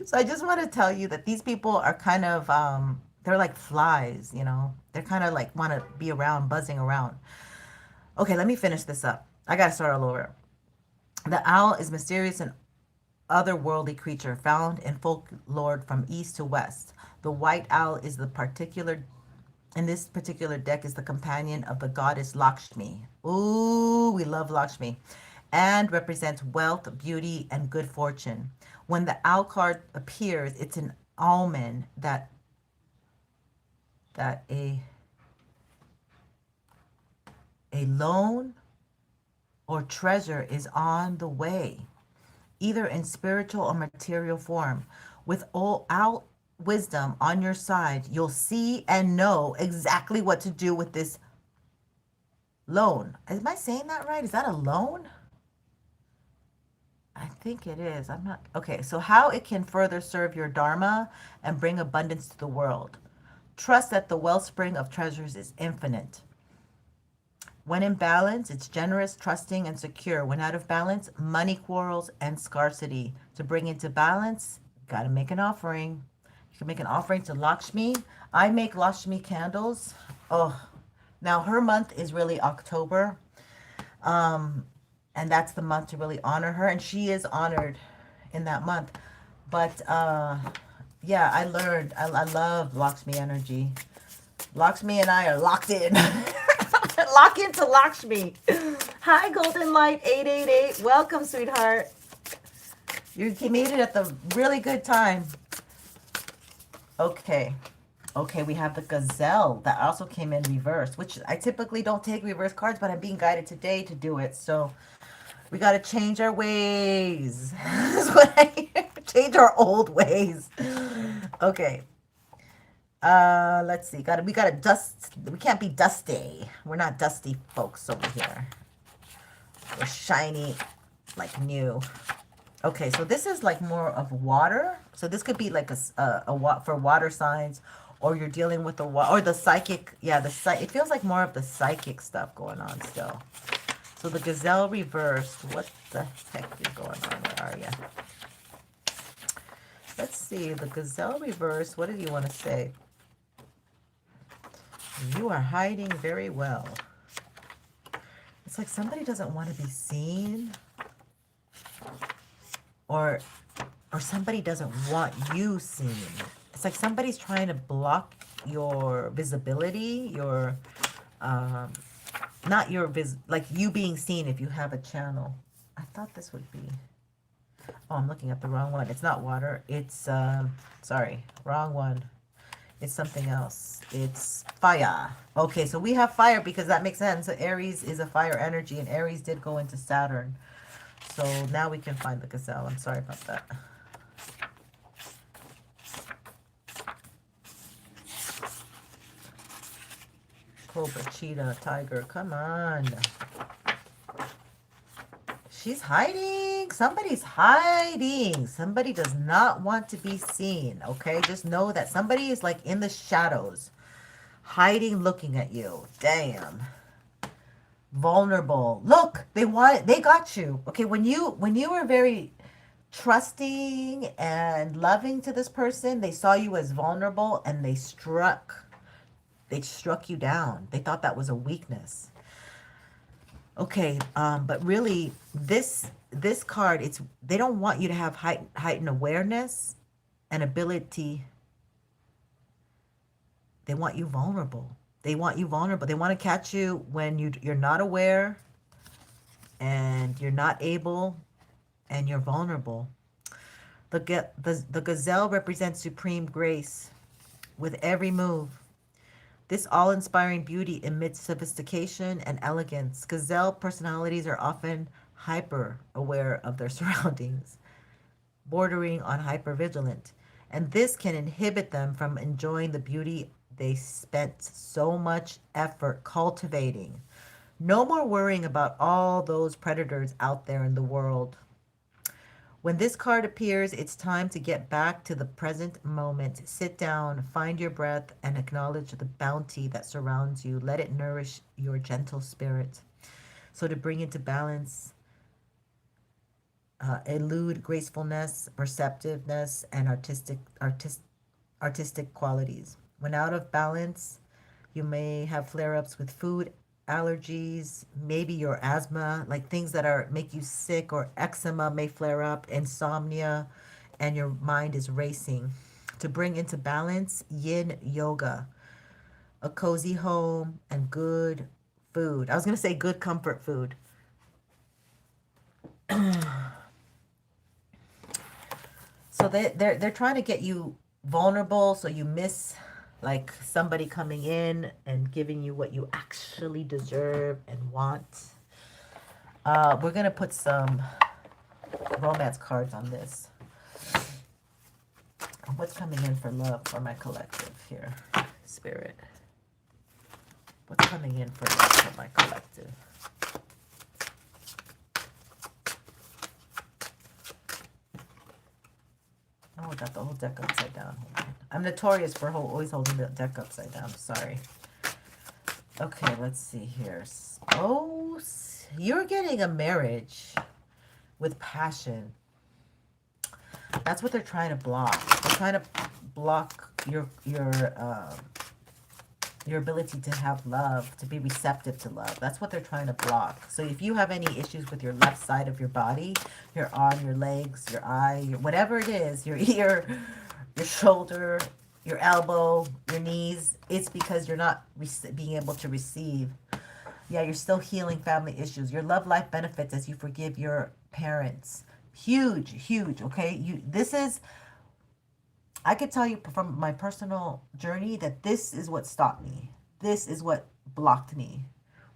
So I just want to tell you that these people are kind of, they're like flies, you know. They're kind of like want to be around, buzzing around. Okay, let me finish this up. I got to start all over. The owl is mysterious and otherworldly creature found in folklore from east to west. The white owl is the particular in this particular deck is the companion of the goddess Lakshmi. Ooh, we love Lakshmi. And represents wealth, beauty, and good fortune. When the owl card appears, it's an omen that a loan or treasure is on the way, either in spiritual or material form. With all out wisdom on your side, you'll see and know exactly what to do with this loan. Am I saying that right? Is that a loan? I think it is. I'm not. Okay, so how it can further serve your dharma and bring abundance to the world. Trust that the wellspring of treasures is infinite. When in balance, it's generous, trusting, and secure. When out of balance, money quarrels and scarcity. To bring into balance, got to make an offering. You can make an offering to Lakshmi. I make Lakshmi candles. Oh, now her month is really October. And that's the month to really honor her. And she is honored in that month. But yeah, I learned. I love Lakshmi energy. Lakshmi and I are locked in. Lock into Lakshmi. Hi, Golden Light 888. Welcome, sweetheart. You made it at the really good time. Okay. Okay, we have the gazelle that also came in reverse, which I typically don't take reverse cards, but I'm being guided today to do it. So we got to change our ways. That's what I hear. Change our old ways. Okay. Let's see. We gotta dust. We can't be dusty. We're not dusty folks over here. We're shiny, like new. Okay, so this is like more of water. So this could be like for water signs, or you're dealing with or the psychic. Yeah, it feels like more of the psychic stuff going on still. So the gazelle reversed. What the heck is going on? Where are you? Let's see. The gazelle reversed. What did you want to say? You are hiding very well. It's like somebody doesn't want to be seen, or somebody doesn't want you seen. It's like somebody's trying to block your visibility, your not your like you being seen if you have a channel. I thought this would be. Oh, I'm looking at the wrong one. It's not water. It's sorry, wrong one. It's something else. It's fire. Okay, so we have fire because that makes sense. Aries is a fire energy, and Aries did go into Saturn. So now we can find the gazelle. I'm sorry about that. Cobra, cheetah, tiger. Come on. She's hiding. Somebody's hiding. Somebody does not want to be seen. Okay, just know that somebody is like in the shadows, hiding, looking at you. Damn. Vulnerable. Look, they got you. Okay, when you were very trusting and loving to this person, they saw you as vulnerable and they struck you down. They thought that was a weakness. Okay, but really, this card, they don't want you to have heightened awareness and ability. They want you vulnerable. They want you vulnerable. They want to catch you when you're not aware, and you're not able, and you're vulnerable. The gazelle represents supreme grace with every move. This all-inspiring beauty emits sophistication and elegance. Gazelle personalities are often hyper-aware of their surroundings, bordering on hyper-vigilant, and this can inhibit them from enjoying the beauty they spent so much effort cultivating. No more worrying about all those predators out there in the world. When this card appears, it's time to get back to the present moment. Sit down, find your breath, and acknowledge the bounty that surrounds you. Let it nourish your gentle spirit. So to bring into balance, elude gracefulness, perceptiveness, and artistic qualities. When out of balance, you may have flare-ups with food allergies, maybe your asthma, like things that are make you sick, or eczema may flare up, insomnia, and your mind is racing. To bring into balance, yin yoga, a cozy home, and good food. I was going to say good comfort food. So they're trying to get you vulnerable, so you miss like somebody coming in and giving you what you actually deserve and want. We're gonna put some romance cards on this. What's coming in for love for my collective here, Spirit? What's coming in for love for my collective? Oh, I got the whole deck upside down. Hold on. I'm notorious for always holding the deck upside down. Sorry. Okay, let's see here. Oh, you're getting a marriage with passion. That's what they're trying to block. They're trying to block your ability to have love, to be receptive to love. That's what they're trying to block. So if you have any issues with your left side of your body, your arm, your legs, your eye, whatever it is, your ear, your shoulder, your elbow, your knees, it's because you're not being able to receive. Yeah, you're still healing family issues. Your love life benefits as you forgive your parents. Huge, huge, okay? This is, I could tell you from my personal journey that this is what stopped me. This is what blocked me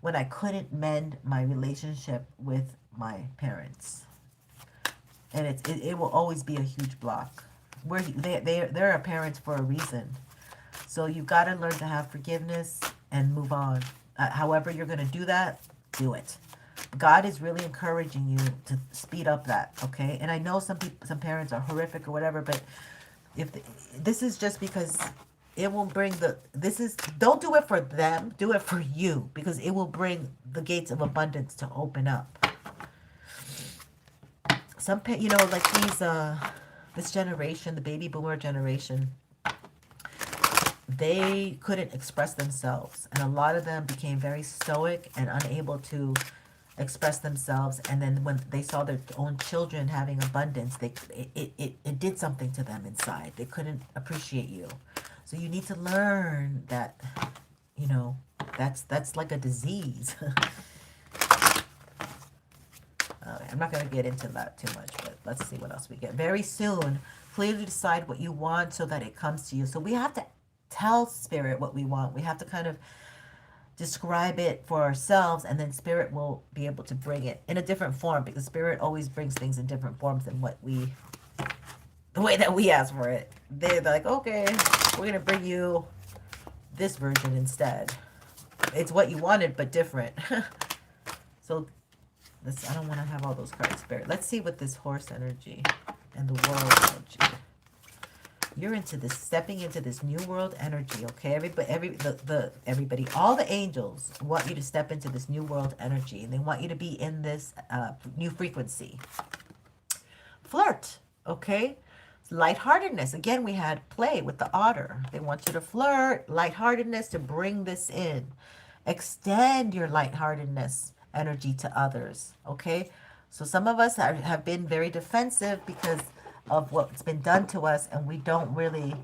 when I couldn't mend my relationship with my parents. And it will always be a huge block. They're our parents for a reason. So you've got to learn to have forgiveness and move on. However you're going to do that, do it. God is really encouraging you to speed up that, okay? And I know some parents are horrific or whatever, but this is just because it will bring don't do it for them, do it for you, because it will bring the gates of abundance to open up. Like this generation, the baby boomer generation, they couldn't express themselves, and a lot of them became very stoic and unable to express themselves. And then when they saw their own children having abundance, it did something to them inside. They couldn't appreciate you. So you need to learn that, that's like a disease. I'm not going to get into that too much, but let's see what else we get. Very soon, clearly decide what you want so that it comes to you. So we have to tell Spirit what we want. We have to kind of describe it for ourselves, and then Spirit will be able to bring it in a different form, because Spirit always brings things in different forms than the way that we ask for it. They're like, okay, we're going to bring you this version instead. It's what you wanted, but different. So I don't want to have all those cards, Spirit. Let's see what this horse energy and the world energy. You're into this, stepping into this new world energy, okay? Everybody, all the angels want you to step into this new world energy, and they want you to be in this new frequency. Flirt, okay? Lightheartedness. Again, we had play with the otter. They want you to flirt, lightheartedness, to bring this in. Extend your lightheartedness energy to others, okay? So some of us have been very defensive because of what's been done to us, and we don't really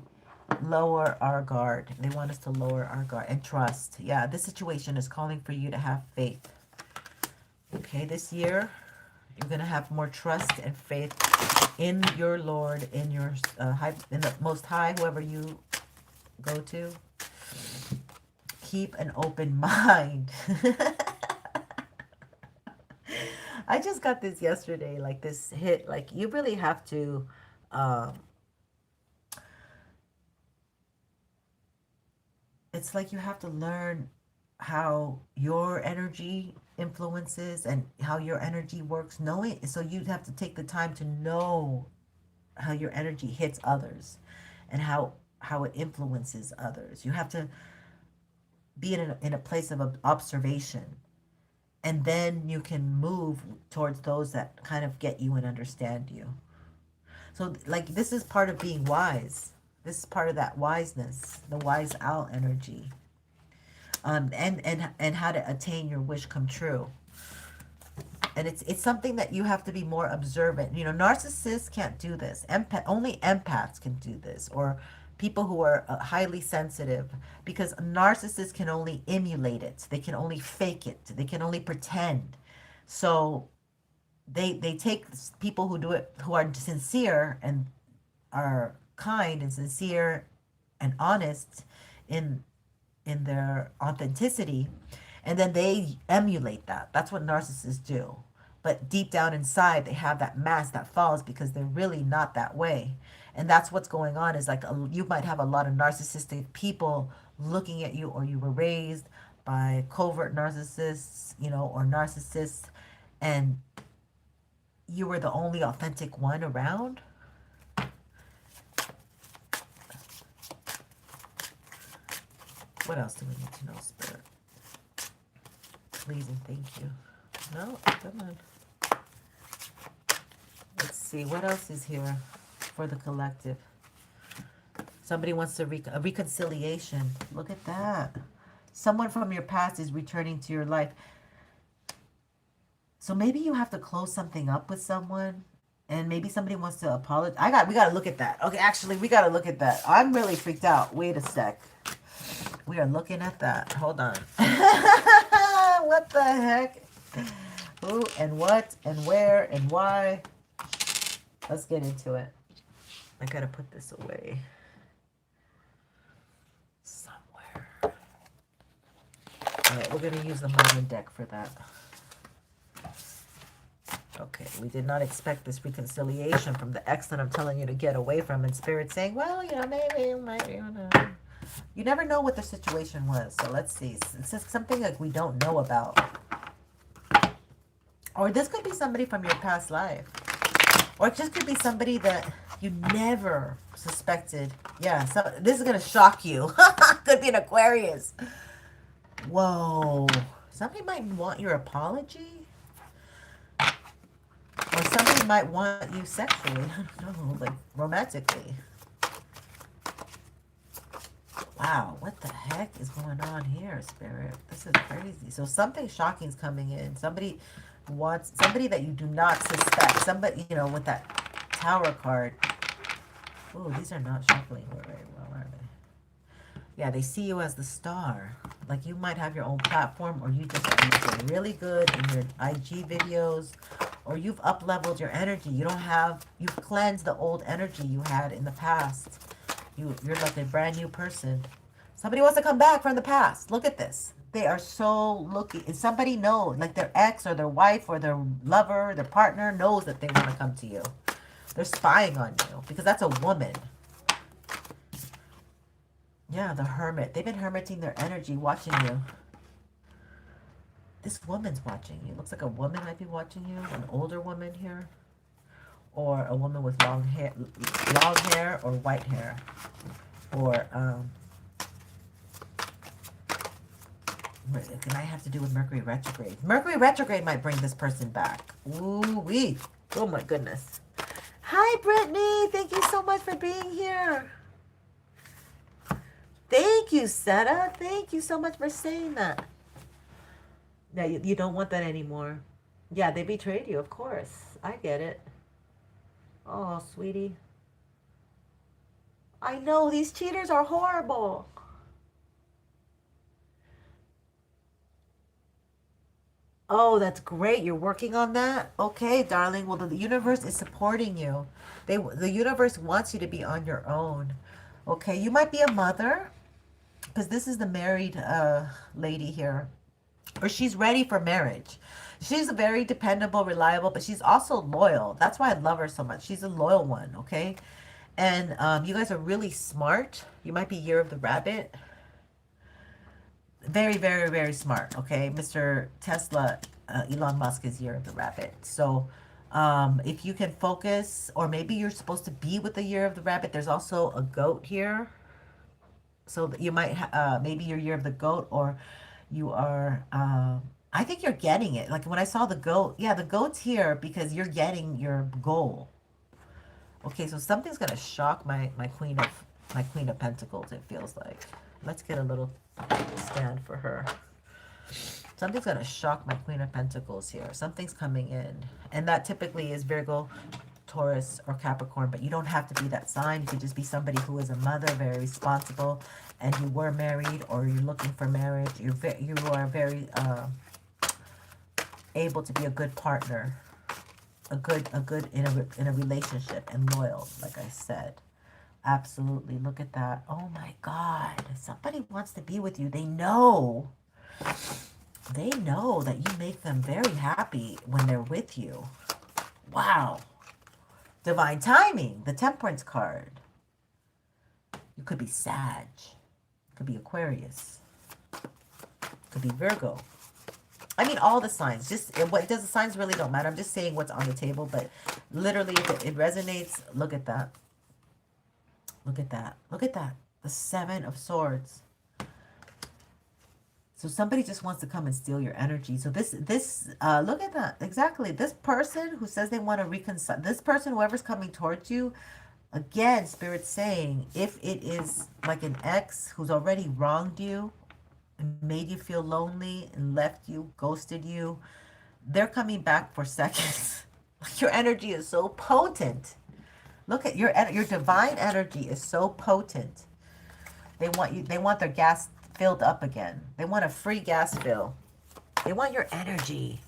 lower our guard. They want us to lower our guard and trust. Yeah, this situation is calling for you to have faith. Okay, this year you're going to have more trust and faith in your Lord, in your in the Most High, whoever you go to. Keep an open mind. I just got this yesterday, like this hit. Like, you really have to it's like you have to learn how your energy influences and how your energy works. Knowing, so you have to take the time to know how your energy hits others and how it influences others. You have to be in a place of observation, and then you can move towards those that kind of get you and understand you. So like this is part of being wise. This is part of that wiseness, the wise owl energy. And how to attain your wish come true. And it's something that you have to be more observant. You know, narcissists can't do this. Only empaths can do this, or people who are highly sensitive, because narcissists can only emulate it. They can only fake it. They can only pretend. So they take people who do it, who are sincere and are kind and sincere and honest in their authenticity, and then they emulate that. That's what narcissists do. But deep down inside, they have that mask that falls because they're really not that way. And that's what's going on, is like you might have a lot of narcissistic people looking at you, or you were raised by covert narcissists, you know, or narcissists, and you were the only authentic one around. What else do we need to know, Spirit? Please and thank you. No, come on. Let's see, what else is here for the collective? Somebody wants a reconciliation. Look at that. Someone from your past is returning to your life. So maybe you have to close something up with someone, and maybe somebody wants to apologize. We gotta look at that. Okay, actually, we gotta look at that. I'm really freaked out. Wait a sec. We are looking at that. Hold on. What the heck? Who and what and where and why? Let's get into it. I gotta put this away somewhere. All right, we're gonna use the Mama deck for that. Okay, we did not expect this reconciliation from the ex that I'm telling you to get away from, and Spirit saying, well, you know, maybe you might, you know. You never know what the situation was. So let's see. It's just something like we don't know about. Or this could be somebody from your past life. Or it just could be somebody that you never suspected. Yeah, so this is going to shock you. Could be an Aquarius. Whoa. Somebody might want your apology. Or somebody might want you sexually. I don't know, like romantically. Wow, what the heck is going on here, Spirit? This is crazy. So something shocking is coming in. Somebody that you do not suspect. Somebody, you know, with that Tower card. Oh, these are not shuffling very well, are they? Yeah, they see you as the star. Like you might have your own platform, or you just are really good in your IG videos, or you've up-leveled your energy. You've cleansed the old energy you had in the past. You're like a brand new person. Somebody wants to come back from the past. Look at this. They are so looking. And somebody knows, like their ex or their wife or their lover, their partner knows that they want to come to you. They're spying on you because that's a woman. Yeah, the Hermit. They've been hermiting their energy, watching you. This woman's watching you. Looks like a woman might be watching you. An older woman here. Or a woman with long hair or white hair. Or, it might have to do with Mercury retrograde. Mercury retrograde might bring this person back. Ooh-wee. Oh, my goodness. Hi, Brittany. Thank you so much for being here. Thank you, Seta. Thank you so much for saying that. Yeah, you don't want that anymore. Yeah, they betrayed you, of course. I get it. Oh, sweetie. I know, these cheaters are horrible. Oh, that's great. You're working on that? Okay, darling. Well, the universe is supporting you. The universe wants you to be on your own. Okay, you might be a mother, because this is the married lady here. Or she's ready for marriage. She's very dependable, reliable, but she's also loyal. That's why I love her so much. She's a loyal one, okay? And you guys are really smart. You might be Year of the Rabbit. Very, very, very smart. Okay, Mr. Tesla, Elon Musk is year of the rabbit. So, if you can focus, or maybe you're supposed to be with the year of the rabbit. There's also a goat here, so that you might maybe your year of the goat, or you are. I think you're getting it. Like when I saw the goat, yeah, the goat's here because you're getting your goal. Okay, so something's gonna shock my Queen of Pentacles. It feels like. Let's get a little stand for her. Something's going to shock my Queen of Pentacles here. Something's coming in. And that typically is Virgo, Taurus, or Capricorn. But you don't have to be that sign. You could just be somebody who is a mother, very responsible, and you were married, or you're looking for marriage. You are very able to be a good partner, a good in a relationship, and loyal, like I said. Absolutely. Look at that. Oh my God. Somebody wants to be with you. They know that you make them very happy when they're with you. Wow. Divine timing. The Temperance card. You could be Sag. Could be Aquarius. Could be Virgo. I mean, all the signs. Just what does the signs really don't matter. I'm just saying what's on the table, but literally, if it resonates, look at that. Look at that. Look at that. The Seven of Swords. So somebody just wants to come and steal your energy. So this look at that. Exactly. This person who says they want to reconcile, this person, whoever's coming towards you, again, Spirit's saying, if it is like an ex who's already wronged you and made you feel lonely and left you, ghosted you, they're coming back for seconds. Your energy is so potent. Look at your divine energy is so potent. They want their gas filled up again. They want a free gas fill. They want your energy.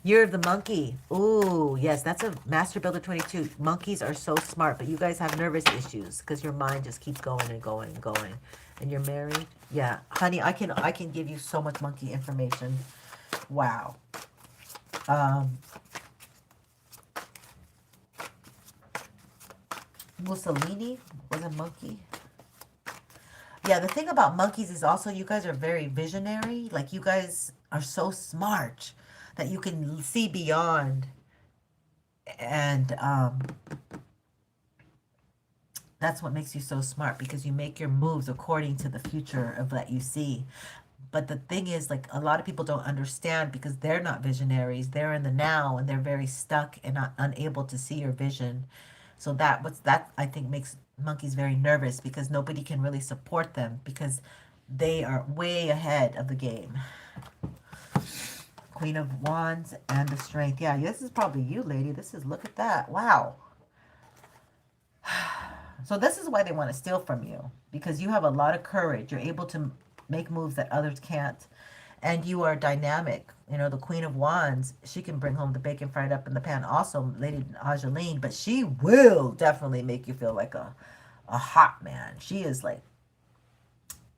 Year of the monkey. Ooh, yes, that's a Master Builder 22. Monkeys are so smart, but you guys have nervous issues because your mind just keeps going and going and going. And you're married? Yeah, honey, I can give you so much monkey information. Wow. Mussolini was a monkey. Yeah, the thing about monkeys is also you guys are very visionary. Like you guys are so smart that you can see beyond. And that's what makes you so smart, because you make your moves according to the future of that you see. But the thing is, like, a lot of people don't understand because they're not visionaries. They're in the now and they're very stuck and not unable to see your vision. So that I think makes monkeys very nervous, because nobody can really support them because they are way ahead of the game. Queen of Wands and the Strength. Yeah, this is probably you, lady. Look at that. Wow. So this is why they want to steal from you, because you have a lot of courage. You're able to make moves that others can't. And you are dynamic. You know, the Queen of Wands, she can bring home the bacon fried up in the pan. Also, Lady Angeline, but she will definitely make you feel like a hot man. She is like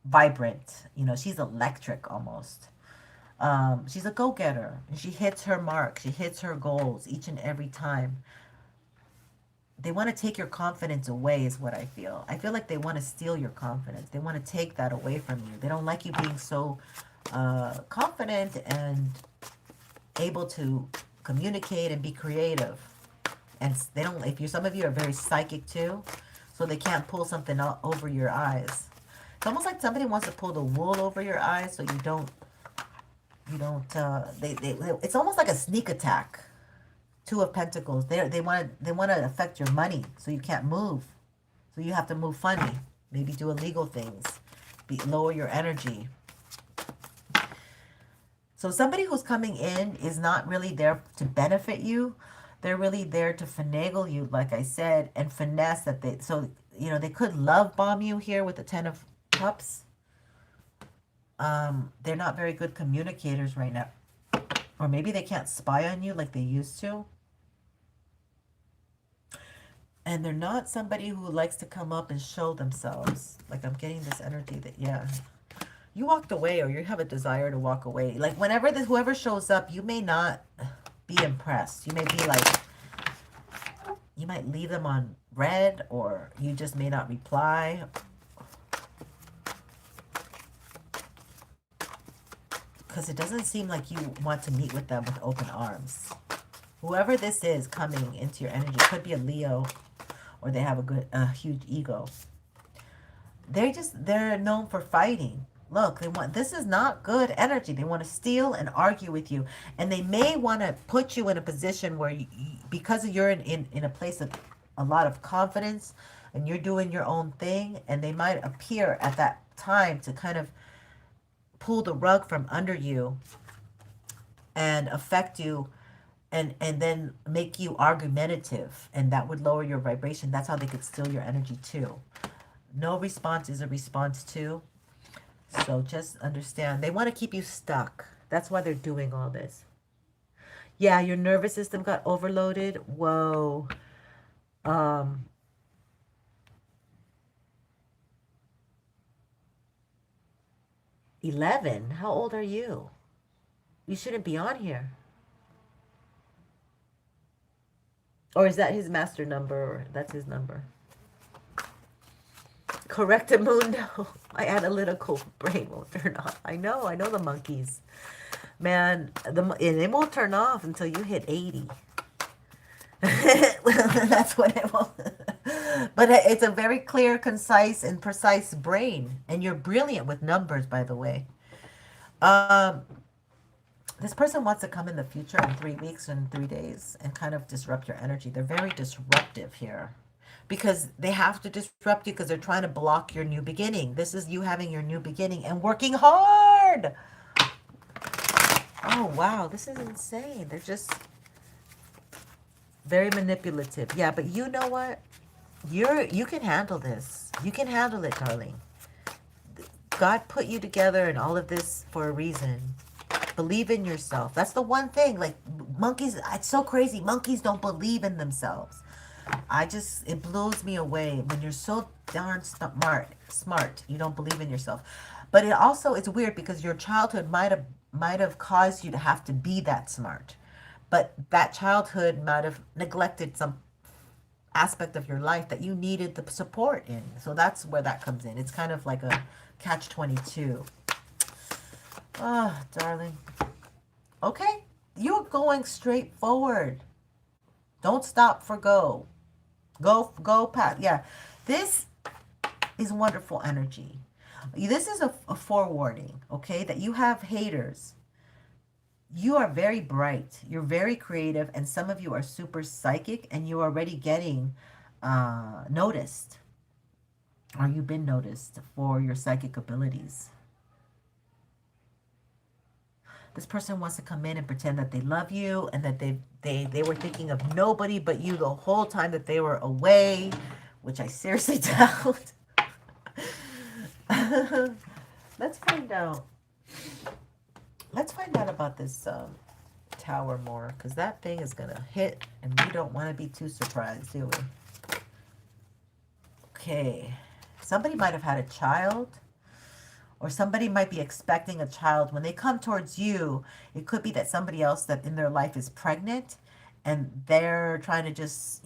vibrant. You know, she's electric almost. She's a go-getter. And she hits her mark. She hits her goals each and every time. They want to take your confidence away is what I feel. I feel like they want to steal your confidence. They want to take that away from you. They don't like you being so confident and able to communicate and be creative. And they don't, some of you are very psychic too, so they can't pull something out over your eyes. It's almost like somebody wants to pull the wool over your eyes so you don't, it's almost like a sneak attack. Two of Pentacles. They want to affect your money, so you can't move. So you have to move funny. Maybe do illegal things. Lower your energy. So somebody who's coming in is not really there to benefit you. They're really there to finagle you, like I said, and finesse that they. So they could love bomb you here with the Ten of Cups. They're not very good communicators right now, or maybe they can't spy on you like they used to. And they're not somebody who likes to come up and show themselves. Like, I'm getting this energy that, yeah, you walked away, or you have a desire to walk away. Like, whenever whoever shows up, you may not be impressed. You may be like, you might leave them on red, or you just may not reply. because it doesn't seem like you want to meet with them with open arms. Whoever this is coming into your energy, could be a Leo, or they have a huge ego. They're known for fighting. Look, this is not good energy. They want to steal and argue with you. And they may want to put you in a position where because you're in a place of a lot of confidence and you're doing your own thing, and they might appear at that time to kind of pull the rug from under you and affect you, and then make you argumentative, and that would lower your vibration. That's how they could steal your energy too. No response is a response too. So just understand, they want to keep you stuck. That's why they're doing all this. Yeah, your nervous system got overloaded. Whoa. 11? How old are you? You shouldn't be on here. Or is that his master number? Or that's his number. Correctamundo. My analytical brain won't turn off. I know the monkeys. Man, it won't turn off until you hit 80. That's what it will. But it's a very clear, concise, and precise brain. And you're brilliant with numbers, by the way. This person wants to come in the future in 3 weeks and 3 days and kind of disrupt your energy. They're very disruptive here. Because they have to disrupt you because they're trying to block your new beginning. This is you having your new beginning and working hard. Oh, wow. This is insane. They're just very manipulative. Yeah, but you know what? You can handle this. You can handle it, darling. God put you together in all of this for a reason. Believe in yourself. That's the one thing. Like, monkeys, it's so crazy. Monkeys don't believe in themselves. It blows me away when you're so darn smart, you don't believe in yourself. But it's weird because your childhood might have caused you to have to be that smart. But that childhood might have neglected some aspect of your life that you needed the support in. So that's where that comes in. It's kind of like a catch-22. Oh, darling. Okay, you're going straight forward. Don't stop for go. Go past. Yeah, this is wonderful energy. This is a forewarning, okay, that you have haters. You are very bright. You're very creative, and some of you are super psychic, and you're already getting noticed, or you've been noticed for your psychic abilities. This person wants to come in and pretend that they love you and that they were thinking of nobody but you the whole time that they were away, which I seriously doubt. Let's find out. Let's find out about this tower more, because that thing is going to hit and we don't want to be too surprised, do we? Okay. Somebody might have had a child. Or somebody might be expecting a child. When they come towards you, it could be that somebody else that in their life is pregnant and they're trying to just,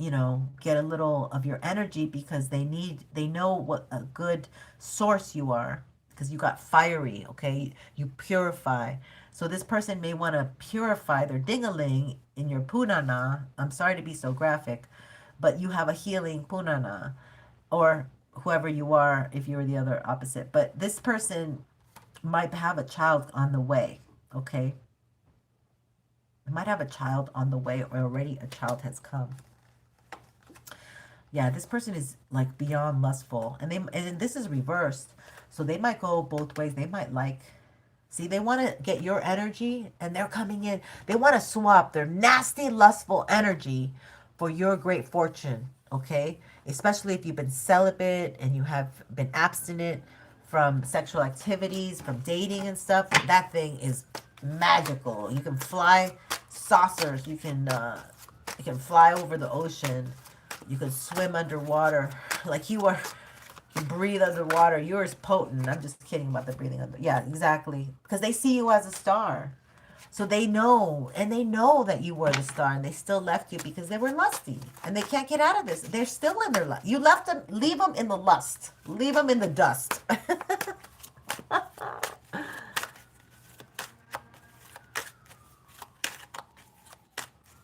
get a little of your energy because they know what a good source you are, because you got fiery, okay? You purify. So this person may want to purify their ding-a-ling in your punana. I'm sorry to be so graphic, but you have a healing punana. Or whoever you are, if you're the other opposite. But this person might have a child on the way, okay? They might have a child on the way, or already a child has come. Yeah, this person is like beyond lustful. And this is reversed. So they might go both ways. They might see, they want to get your energy, and they're coming in. They want to swap their nasty, lustful energy for your great fortune, okay? Especially if you've been celibate and you have been abstinent from sexual activities, from dating and stuff. That thing is magical. You can fly saucers. You can fly over the ocean. You can swim underwater. Like you can breathe underwater. Yours potent. I'm just kidding about the breathing under. Yeah, exactly. Because they see you as a star. So they know, and they know that you were the star, and they still left you because they were lusty, and they can't get out of this. They're still in their lust. You left them, leave them in the lust. Leave them in the dust.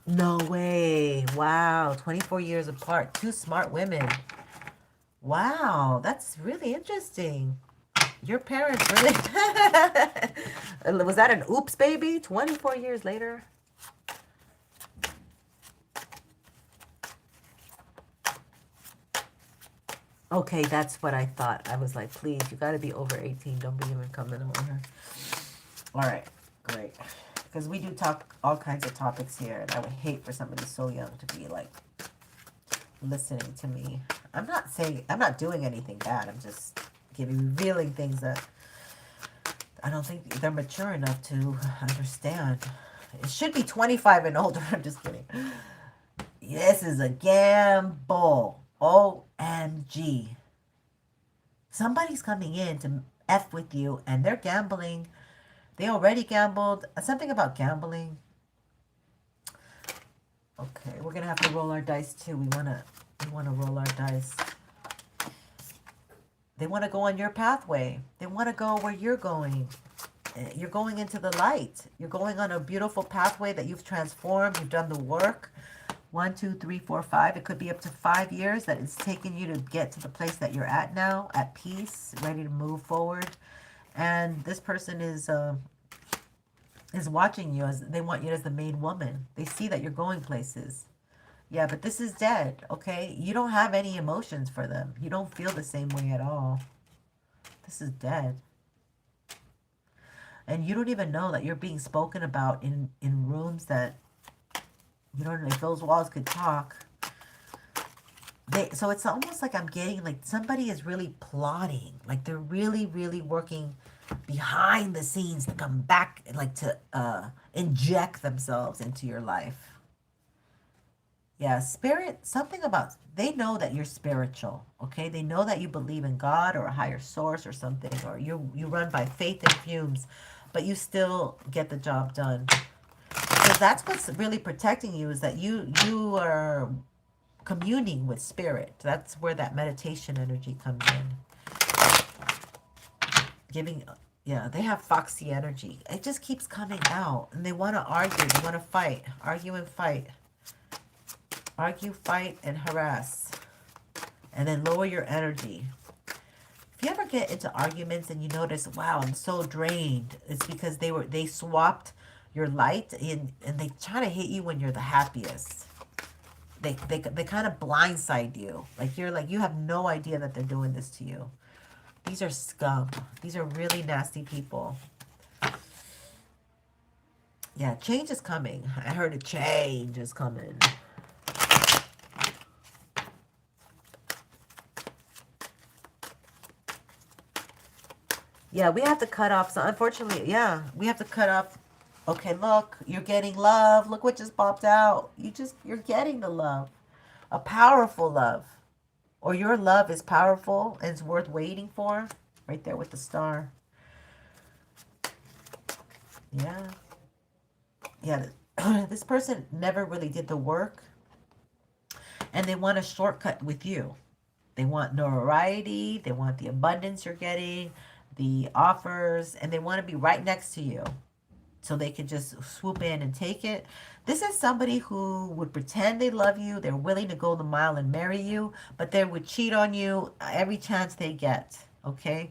No way. Wow. 24 years apart. Two smart women. Wow. That's really interesting. Your parents really... Was that an oops, baby? 24 years later? Okay, that's what I thought. I was like, please, you got to be over 18. Don't be even coming over. All right, great. Because we do talk all kinds of topics here, and I would hate for somebody so young to be like listening to me. I'm not doing anything bad. I'm just revealing things that I don't think they're mature enough to understand. It should be 25 and older. I'm just kidding. This is a gamble. OMG. Somebody's coming in to F with you, and they're gambling. They already gambled. Something about gambling. Okay, we're gonna have to roll our dice too. We wanna roll our dice. They want to go on your pathway. They want to go where you're going. You're going into the light. You're going on a beautiful pathway that you've transformed. You've done the work. 1, 2, 3, 4, 5. It could be up to 5 years that it's taken you to get to the place that you're at now, at peace, ready to move forward. And this person is watching you, as they want you as the main woman. They see that you're going places. Yeah, but this is dead, okay? You don't have any emotions for them. You don't feel the same way at all. This is dead. And you don't even know that you're being spoken about in rooms that, you know, if those walls could talk. So it's almost like I'm getting, like, somebody is really plotting. Like, they're really, really working behind the scenes to come back, like, to inject themselves into your life. Yeah, spirit, something about, they know that you're spiritual, okay? They know that you believe in God or a higher source or something, or you run by faith and fumes, but you still get the job done. Because that's what's really protecting you, is that you are communing with spirit. That's where that meditation energy comes in. Yeah, they have foxy energy. It just keeps coming out, and they want to argue, they want to fight, argue and fight. Argue, fight, and harass. And then lower your energy. If you ever get into arguments and you notice, wow, I'm so drained, it's because they swapped your light and they try to hit you when you're the happiest. They kind of blindside you. Like you have no idea that they're doing this to you. These are scum. These are really nasty people. Yeah, change is coming. I heard a change is coming. Yeah, we have to cut off. So unfortunately, yeah, we have to cut off. Okay, look, you're getting love. Look what just popped out. You're getting the love. A powerful love. Or your love is powerful and it's worth waiting for. Right there with the star. Yeah. Yeah, this person never really did the work. And they want a shortcut with you. They want notoriety. They want the abundance you're getting, the offers, and they want to be right next to you so they can just swoop in and take it. This is somebody who would pretend they love you. They're willing to go the mile and marry you, but they would cheat on you every chance they get. Okay?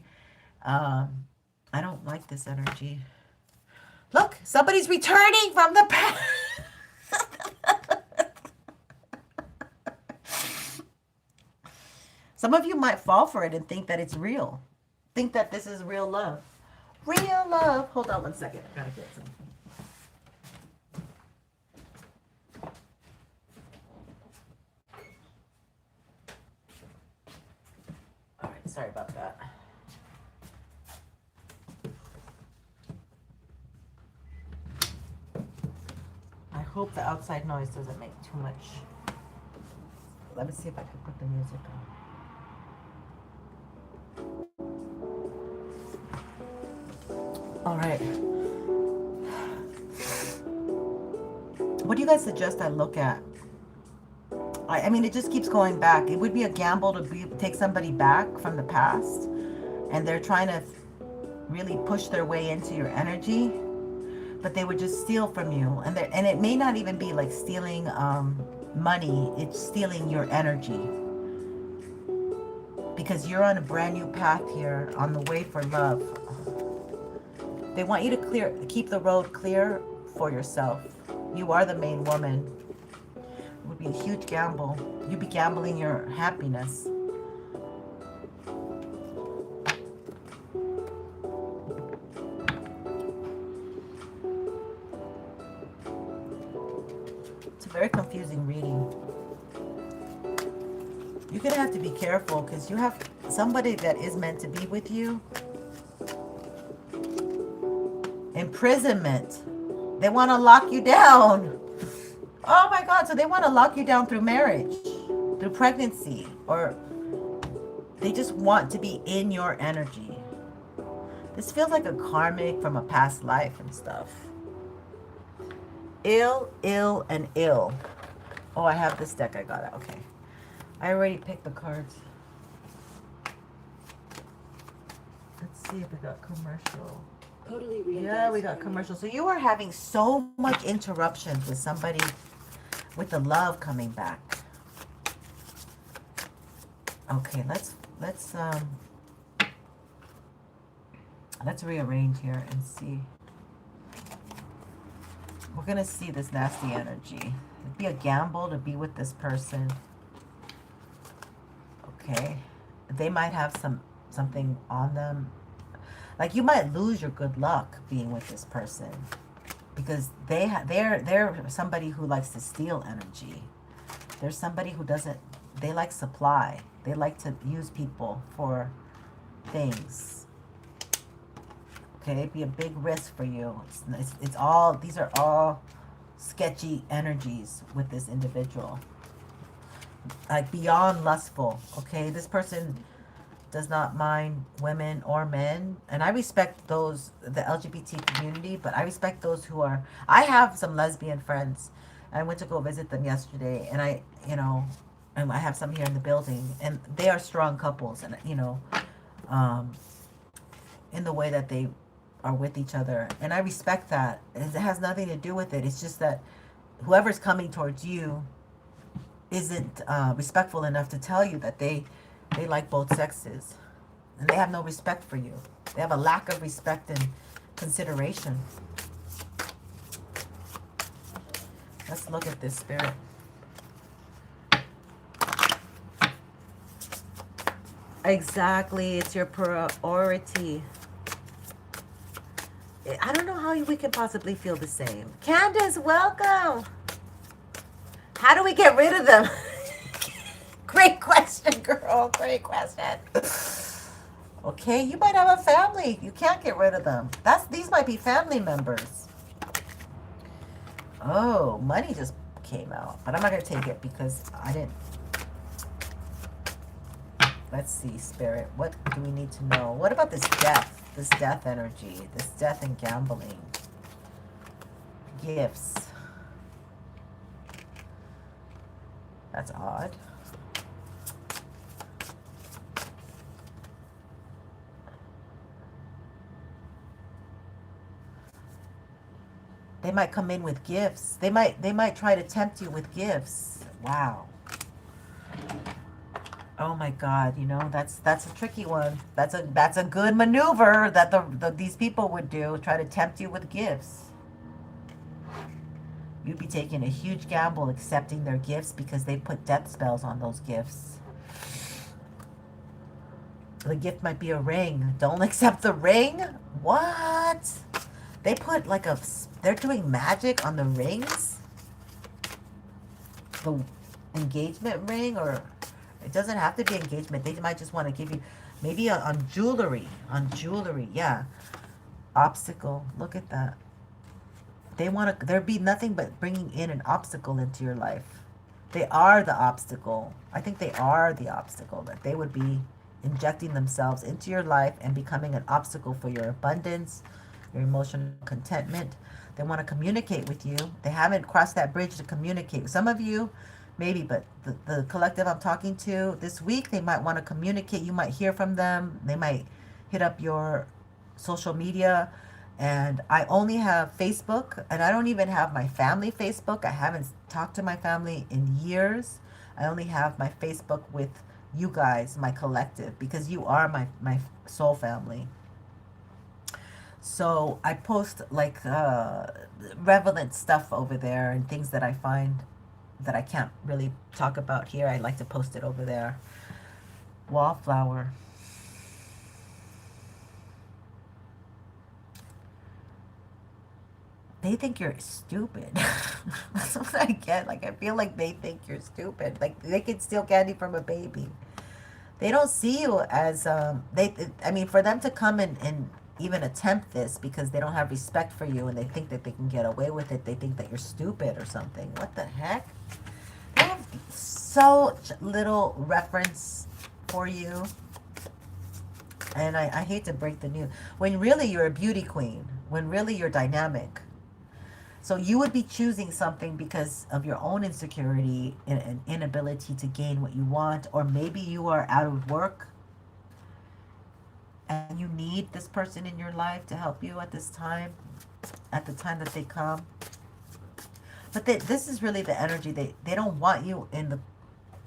I don't like this energy. Look, somebody's returning from the past. Some of you might fall for it and think that it's real. Think that this is real love. Real love. Hold on one second. I gotta get some. All right, sorry about that. I hope the outside noise doesn't make too much. Let me see if I can put the music on. All right. What do you guys suggest I look at? I mean, it just keeps going back. It would be a gamble to take somebody back from the past, and they're trying to really push their way into your energy. but they would just steal from you. And it may not even be like stealing money. It's stealing your energy. Because you're on a brand new path here, on the way for love. They want you to keep the road clear for yourself. You are the main woman. It would be a huge gamble. You'd be gambling your happiness. It's a very confusing reading. You're going to have to be careful because you have somebody that is meant to be with you. Imprisonment. They want to lock you down. Oh my God. So they want to lock you down through marriage, through pregnancy, or they just want to be in your energy. This feels like a karmic from a past life and stuff. Ill, and ill. Oh, I have this deck. I got it. Okay. I already picked the cards. Let's see if we got commercial. Totally. Yeah, we got commercial. So you are having so much interruptions with somebody with the love coming back. Okay, let's rearrange here and see. We're gonna see this nasty energy. It'd be a gamble to be with this person. Okay, they might have something on them. Like you might lose your good luck being with this person because they're somebody who likes to steal energy. They're somebody who doesn't. They like supply. They like to use people for things. Okay, it'd be a big risk for you. It's all. These are all sketchy energies with this individual. Like beyond lustful. Okay, this person does not mind women or men, and I respect those, the LGBT community, but I respect those who are. I have some lesbian friends. I went to go visit them yesterday, and and I have some here in the building, and they are strong couples, and in the way that they are with each other, and I respect that. It has nothing to do with it. It's just that whoever's coming towards you isn't respectful enough to tell you that they like both sexes, and they have no respect for you. They have a lack of respect and consideration. Let's look at this, Spirit. Exactly, it's your priority. I don't know how we can possibly feel the same. Candace, welcome. How do we get rid of them? Great question, girl. Great question. Okay, you might have a family. You can't get rid of them. These might be family members. Oh, money just came out. But I'm not going to take it because I didn't. Let's see, Spirit. What do we need to know? What about this death? This death energy. This death and gambling. Gifts. That's odd. They might come in with gifts. They might try to tempt you with gifts. Wow. Oh my God, that's a tricky one. That's a good maneuver that these people would do, try to tempt you with gifts. You'd be taking a huge gamble accepting their gifts because they put death spells on those gifts. The gift might be a ring. Don't accept the ring? What? They put they're doing magic on the rings? The engagement ring, or it doesn't have to be engagement. They might just want to give you, maybe on jewelry. On jewelry, yeah. Obstacle, look at that. There'd be nothing but bringing in an obstacle into your life. They are the obstacle. I think they are the obstacle, that they would be injecting themselves into your life and becoming an obstacle for your abundance, your emotional contentment. They want to communicate with you. They haven't crossed that bridge to communicate. Some of you, maybe, but the collective I'm talking to this week, they might want to communicate. You might hear from them. They might hit up your social media. And I only have Facebook, and I don't even have my family Facebook. I haven't talked to my family in years. I only have my Facebook with you guys, my collective, because you are my soul family. So I post like relevant stuff over there and things that I find that I can't really talk about here. I like to post it over there. Wallflower. They think you're stupid. That's what I get. Like, I feel like they think you're stupid. Like, they can steal candy from a baby. They don't see you as, I mean, for them to come and even attempt this because they don't have respect for you and they think that they can get away with it, they think that you're stupid or something. What the heck? They have so little reference for you. And I hate to break the news. When really you're a beauty queen. When really you're dynamic. So you would be choosing something because of your own insecurity and inability to gain what you want. Or maybe you are out of work and you need this person in your life to help you at this time, at the time that they come. But this is really the energy. They don't want you in the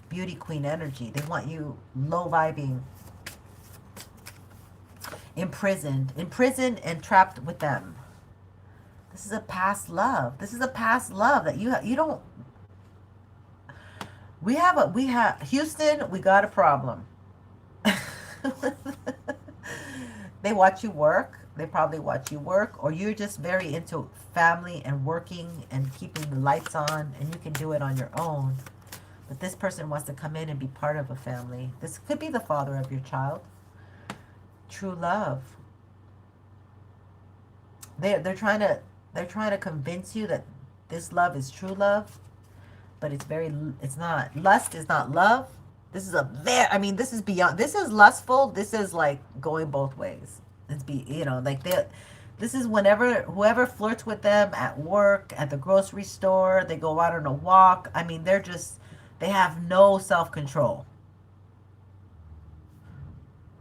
beauty queen energy. They want you low vibing, imprisoned and trapped with them. This is a past love. This is a past love that you don't. We have Houston. We got a problem. They watch you work. They probably watch you work, or you're just very into family and working and keeping the lights on, and you can do it on your own. But this person wants to come in and be part of a family. This could be the father of your child. True love. They're trying to convince you that this love is true love, but it's not. Lust is not love. This is this is beyond. This is lustful. This is like going both ways. This is whenever whoever flirts with them at work, at the grocery store, they go out on a walk. I mean, they have no self-control.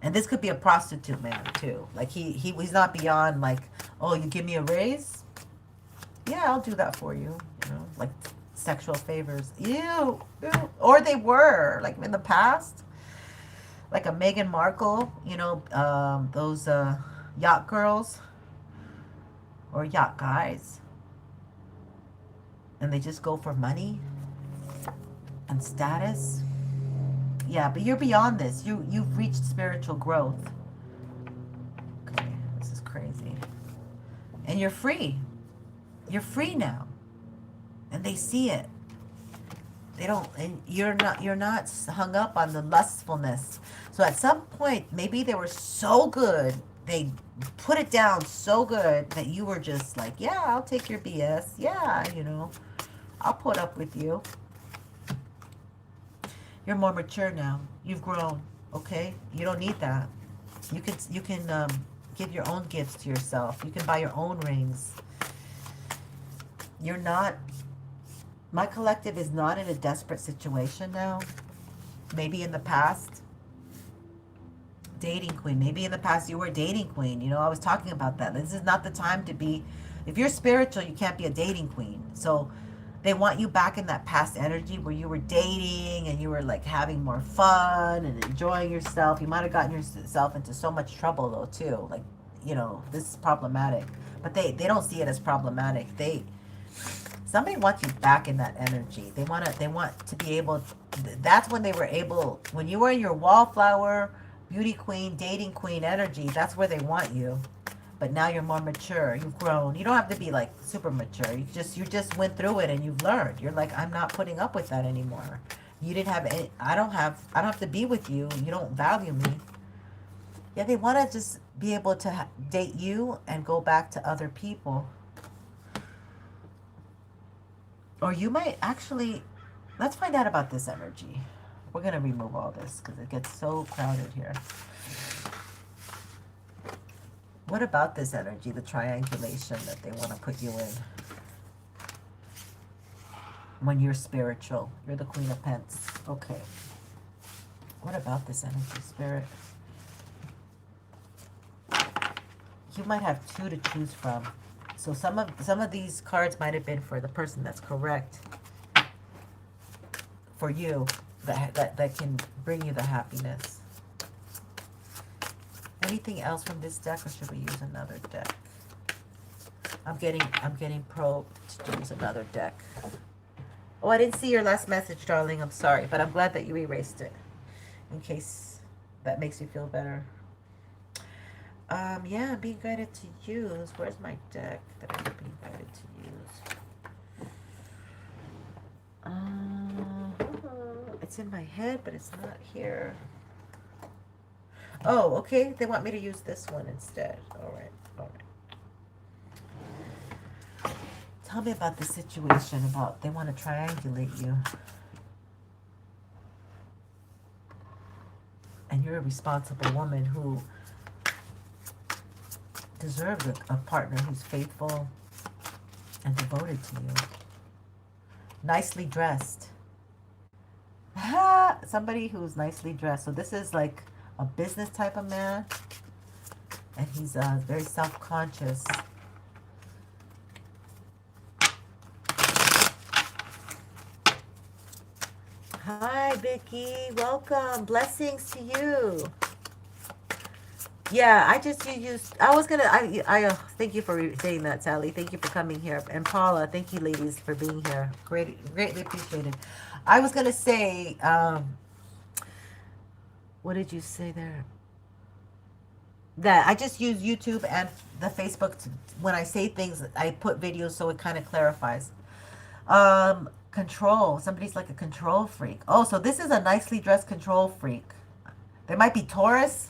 And this could be a prostitute man too. Like he's not beyond like, oh, you give me a raise? Yeah, I'll do that for you. Like sexual favors. Ew. Or they were, like in the past. Like a Meghan Markle, those yacht girls or yacht guys. And they just go for money and status. Yeah, but you're beyond this. You've reached spiritual growth. Okay, this is crazy. And you're free. You're free now. And they see it. And you're not hung up on the lustfulness. So at some point, maybe they were so good, they put it down so good that you were just like, yeah, I'll take your BS. Yeah, I'll put up with you. You're more mature now. You've grown. Okay? You don't need that. You can give your own gifts to yourself. You can buy your own rings. You're not. My collective is not in a desperate situation now. Maybe in the past. Dating queen. Maybe in the past you were a dating queen. I was talking about that. This is not the time to be. If you're spiritual, you can't be a dating queen. So they want you back in that past energy where you were dating and you were like having more fun and enjoying yourself. You might have gotten yourself into so much trouble though too. Like, this is problematic. But they don't see it as problematic. Somebody wants you back in that energy. They want to be able. That's when they were able. When you were in your wallflower, beauty queen, dating queen energy. That's where they want you. But now you're more mature. You've grown. You don't have to be like super mature. You just went through it and you've learned. You're like, I'm not putting up with that anymore. You didn't have any. I don't have to be with you. You don't value me. Yeah, they want to just be able to date you and go back to other people. Or you might actually, let's find out about this energy. We're going to remove all this because it gets so crowded here. What about this energy, the triangulation that they want to put you in? When you're spiritual. You're the Queen of Pentacles. Okay. What about this energy, Spirit? you might have two to choose from. So some of these cards might have been for the person that's correct for you, that can bring you the happiness. Anything else from this deck, or should we use another deck? I'm getting probed to use another deck. Oh, I didn't see your last message, darling. I'm sorry, but I'm glad that you erased it, in case that makes you feel better. Yeah, I'm being guided to use. Where's my deck that I'm being guided to use? It's in my head, but it's not here. Oh, okay. They want me to use this one instead. All right. All right. Tell me about the situation about they want to triangulate you. And you're a responsible woman who deserves a partner who's faithful and devoted to you. Nicely dressed. Somebody who's nicely dressed. So this is like a business type of man. And he's very self-conscious. Hi, Vicky. Welcome. Blessings to you. Yeah, I thank you for saying that, Sally. Thank you for coming here. And Paula, thank you, ladies, for being here. Greatly appreciated. I was going to say, what did you say there? That I just use YouTube and the Facebook when I say things, I put videos so it kind of clarifies. Control. Somebody's like a control freak. Oh, so this is a nicely dressed control freak. There might be Taurus.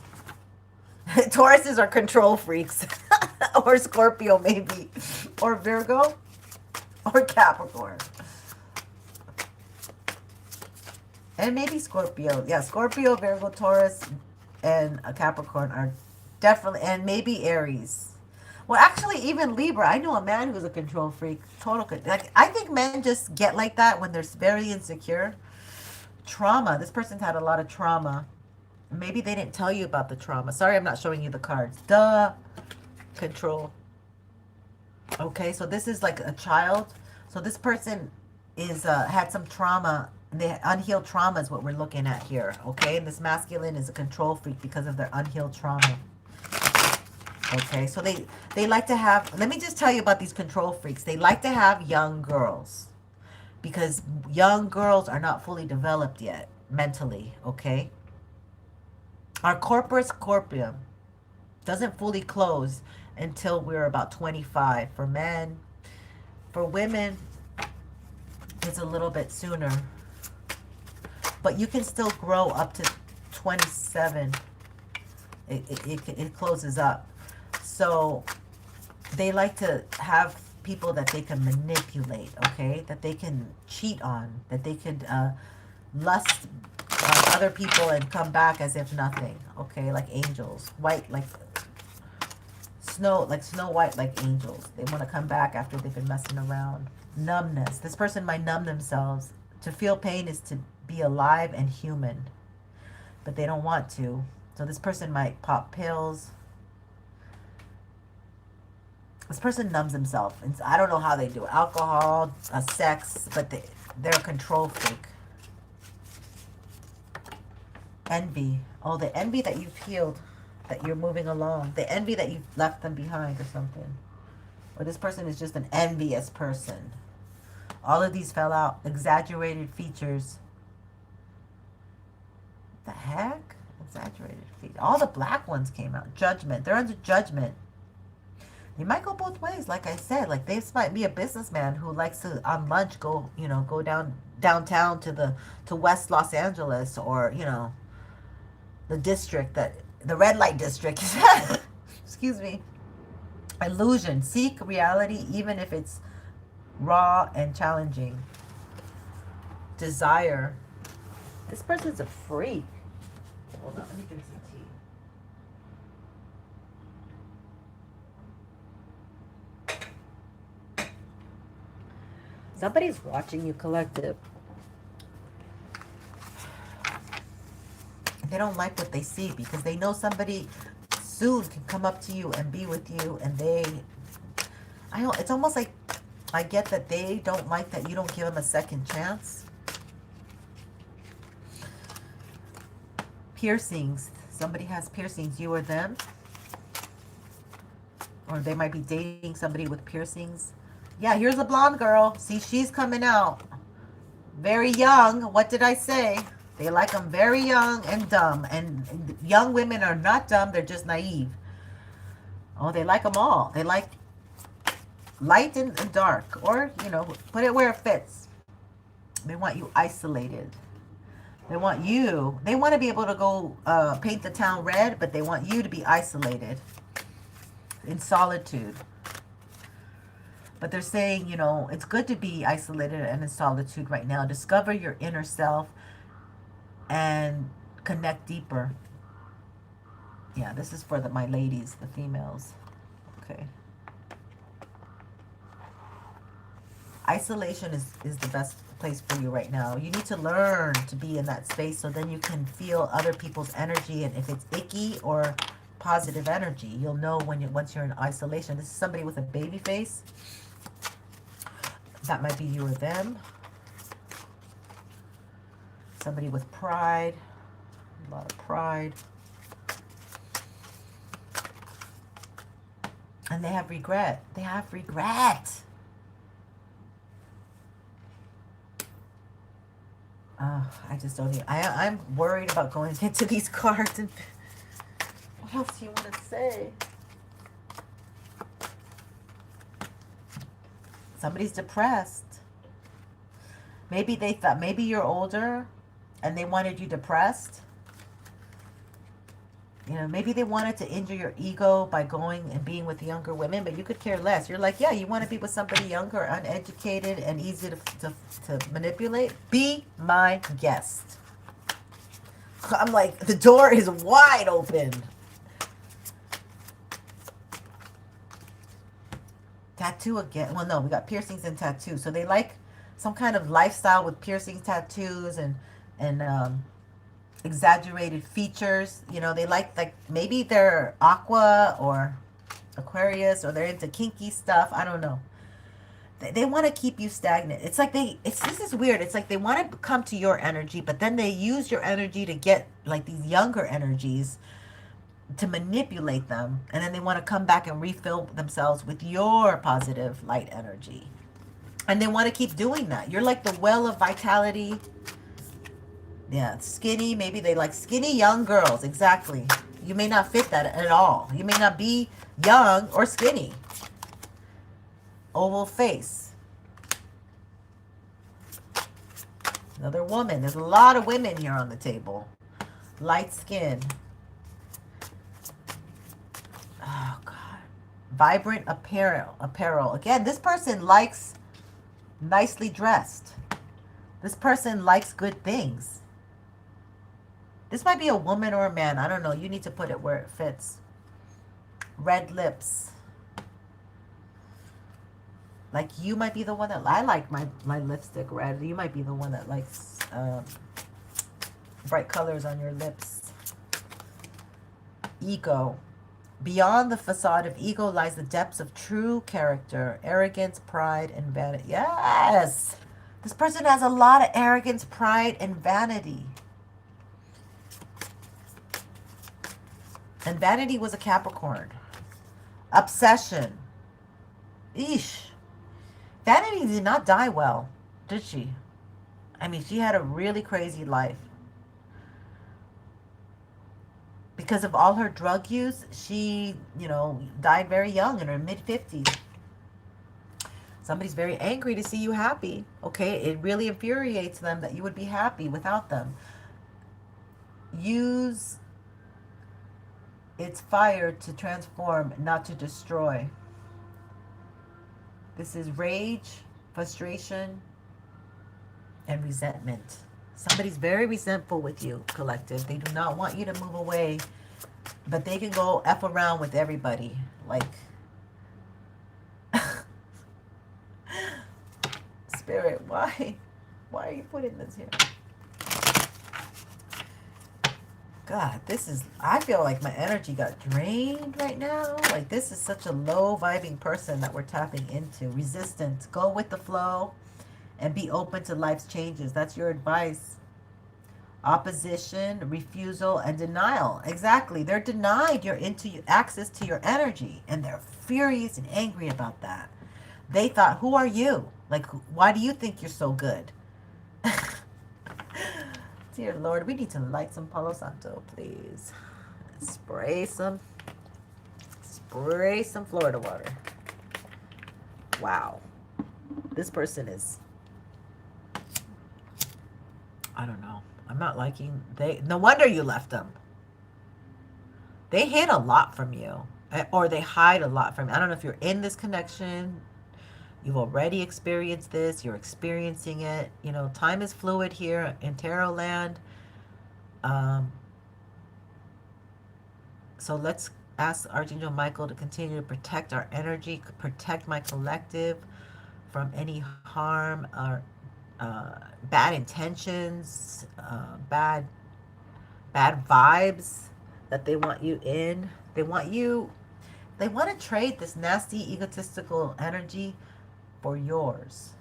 Tauruses are control freaks. Or Scorpio, maybe. Or Virgo. Or Capricorn. And maybe Scorpio. Yeah, Scorpio, Virgo, Taurus, and a Capricorn are definitely, and maybe Aries. Well, actually, even Libra. I know a man who's a control freak. Like, I think men just get like that when they're very insecure. Trauma. This person's had a lot of trauma. Maybe they didn't tell you about the trauma. Sorry, I'm not showing you the cards. Duh. Control. Okay, so this is like a child. So this person is had some trauma. The unhealed trauma is what we're looking at here. Okay, and this masculine is a control freak because of their unhealed trauma. Okay, so they like to have, let me just tell you about these control freaks. They like to have young girls because young girls are not fully developed yet mentally, okay? Our corpus Scorpio doesn't fully close until we're about 25 for men. For women, it's a little bit sooner. But you can still grow up to 27. It closes up. So they like to have people that they can manipulate, okay? That they can cheat on, that they could lust on other people and come back as if nothing, okay? Like angels, white, like Snow White, like angels. They want to come back after they've been messing around. Numbness. This person might numb themselves. To feel pain is to be alive and human, but they don't want to. So this person might pop pills. This person numbs himself. And I don't know how they do it. Alcohol, sex, but they're a control freak. Envy. Oh, the envy that you've healed, that you're moving along. The envy that you've left them behind or something. Or this person is just an envious person. All of these fell out. Exaggerated features. What the heck? Exaggerated features. All the black ones came out. Judgment. They're under judgment. You might go both ways, like I said. Like, this might be a businessman who likes to, on lunch, go downtown to West Los Angeles, or, the red light district. Excuse me. Illusion. Seek reality, even if it's raw and challenging. Desire. This person's a freak. Hold on, let me drink some tea. Somebody's watching you, collective. They don't like what they see because they know somebody soon can come up to you and be with you, and it's almost like I get that they don't like that you don't give them a second chance. Piercings. Somebody has piercings, you or them. Or they might be dating somebody with piercings. Yeah, here's a blonde girl. See, she's coming out. Very young. What did I say? They like them very young and dumb. And young women are not dumb. They're just naive. Oh, they like them all. They like light and dark. Or, you know, put it where it fits. They want you isolated. They want to be able to go paint the town red, but they want you to be isolated. In solitude. But they're saying, you know, it's good to be isolated and in solitude right now. Discover your inner self and connect deeper. Yeah, this is for my ladies, the females. Okay. Isolation is the best place for you right now. You need to learn to be in that space so then you can feel other people's energy, and if it's icky or positive energy, you'll know once you're in isolation. This is somebody with a baby face. That might be you or them. Somebody with pride. A lot of pride. And they have regret. They have regret. I just don't even... I'm worried about going into these cards. And what else do you want to say? Somebody's depressed. Maybe they thought, maybe you're older and they wanted you depressed. You know, maybe they wanted to injure your ego by going and being with younger women, but you could care less. You're like, yeah, you want to be with somebody younger, uneducated, and easy to manipulate? Be my guest. I'm like, the door is wide open. Tattoo again. Well, no, we got piercings and tattoos. So they like some kind of lifestyle with piercings, tattoos, and exaggerated features. You know, they like maybe they're Aqua or Aquarius, or they're into kinky stuff. I don't know. They want to keep you stagnant. It's like this is weird. It's like they want to come to your energy, but then they use your energy to get like these younger energies to manipulate them, and then they want to come back and refill themselves with your positive light energy, and they want to keep doing that. You're like the well of vitality. Yeah, skinny. Maybe they like skinny young girls. Exactly. You may not fit that at all. You may not be young or skinny. Oval face. Another woman. There's a lot of women here on the table. Light skin. Oh, God. Vibrant apparel. Again, this person likes nicely dressed. This person likes good things. This might be a woman or a man. I don't know. You need to put it where it fits. Red lips. Like, you might be the one that... I like my lipstick red. You might be the one that likes bright colors on your lips. Ego. Beyond the facade of ego lies the depths of true character, arrogance, pride, and vanity. Yes! This person has a lot of arrogance, pride, and vanity. And vanity was a Capricorn. Obsession. Eesh. Vanity did not die well, did she? I mean, she had a really crazy life. Because of all her drug use, she, you know, died very young, in her mid-50s. Somebody's very angry to see you happy. Okay, it really infuriates them that you would be happy without them. Use its fire to transform, not to destroy. This is rage, frustration, and resentment. Somebody's very resentful with you, collective. They do not want you to move away, but they can go F around with everybody. Like, Spirit, why? Why are you putting this here? God, this is, I feel like my energy got drained right now. Like, this is such a low vibing person that we're tapping into. Resistant. Go with the flow and be open to life's changes. That's your advice. Opposition, refusal, and denial. Exactly. They're denied your access to your energy, and they're furious and angry about that. They thought, who are you? Like, why do you think you're so good? Dear Lord, we need to light some Palo Santo, please. Spray some Florida water. Wow. This person is, I don't know. I'm not liking, no wonder you left them. They hid a lot from you, or they hide a lot from you. I don't know if you're in this connection. You've already experienced this. You're experiencing it. You know, time is fluid here in tarot land. So let's ask Archangel Michael to continue to protect our energy, protect my collective from any harm or bad intentions, bad vibes that they want you in. They want to trade this nasty, egotistical energy for yours.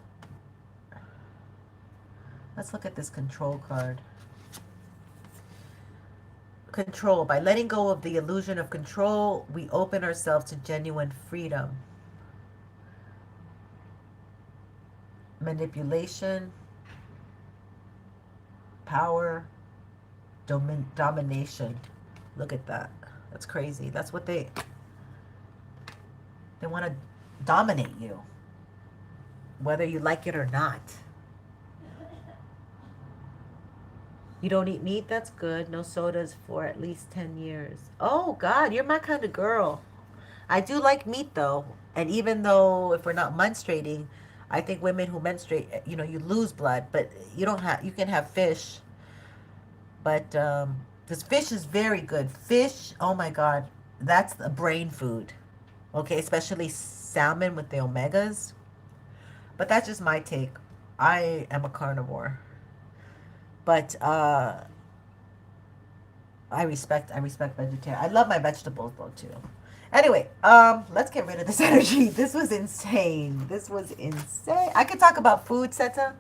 Let's look at this control card. Control. By letting go of the illusion of control, we open ourselves to genuine freedom. Manipulation, power, domination. Look at that. That's crazy. That's what they want to dominate you, whether you like it or not. You don't eat meat? That's good. No sodas for at least 10 years. Oh, God, you're my kind of girl. I do like meat, though. And even though if we're not menstruating, I think women who menstruate, you know, you lose blood, but you can have fish. But, because fish is very good. Fish, oh my God, that's the brain food. Okay, especially salmon with the omegas. But that's just my take. I am a carnivore. But I respect vegetarian. I love my vegetables though too. Anyway, let's get rid of this energy. This was insane. This was insane. I could talk about food, Seta.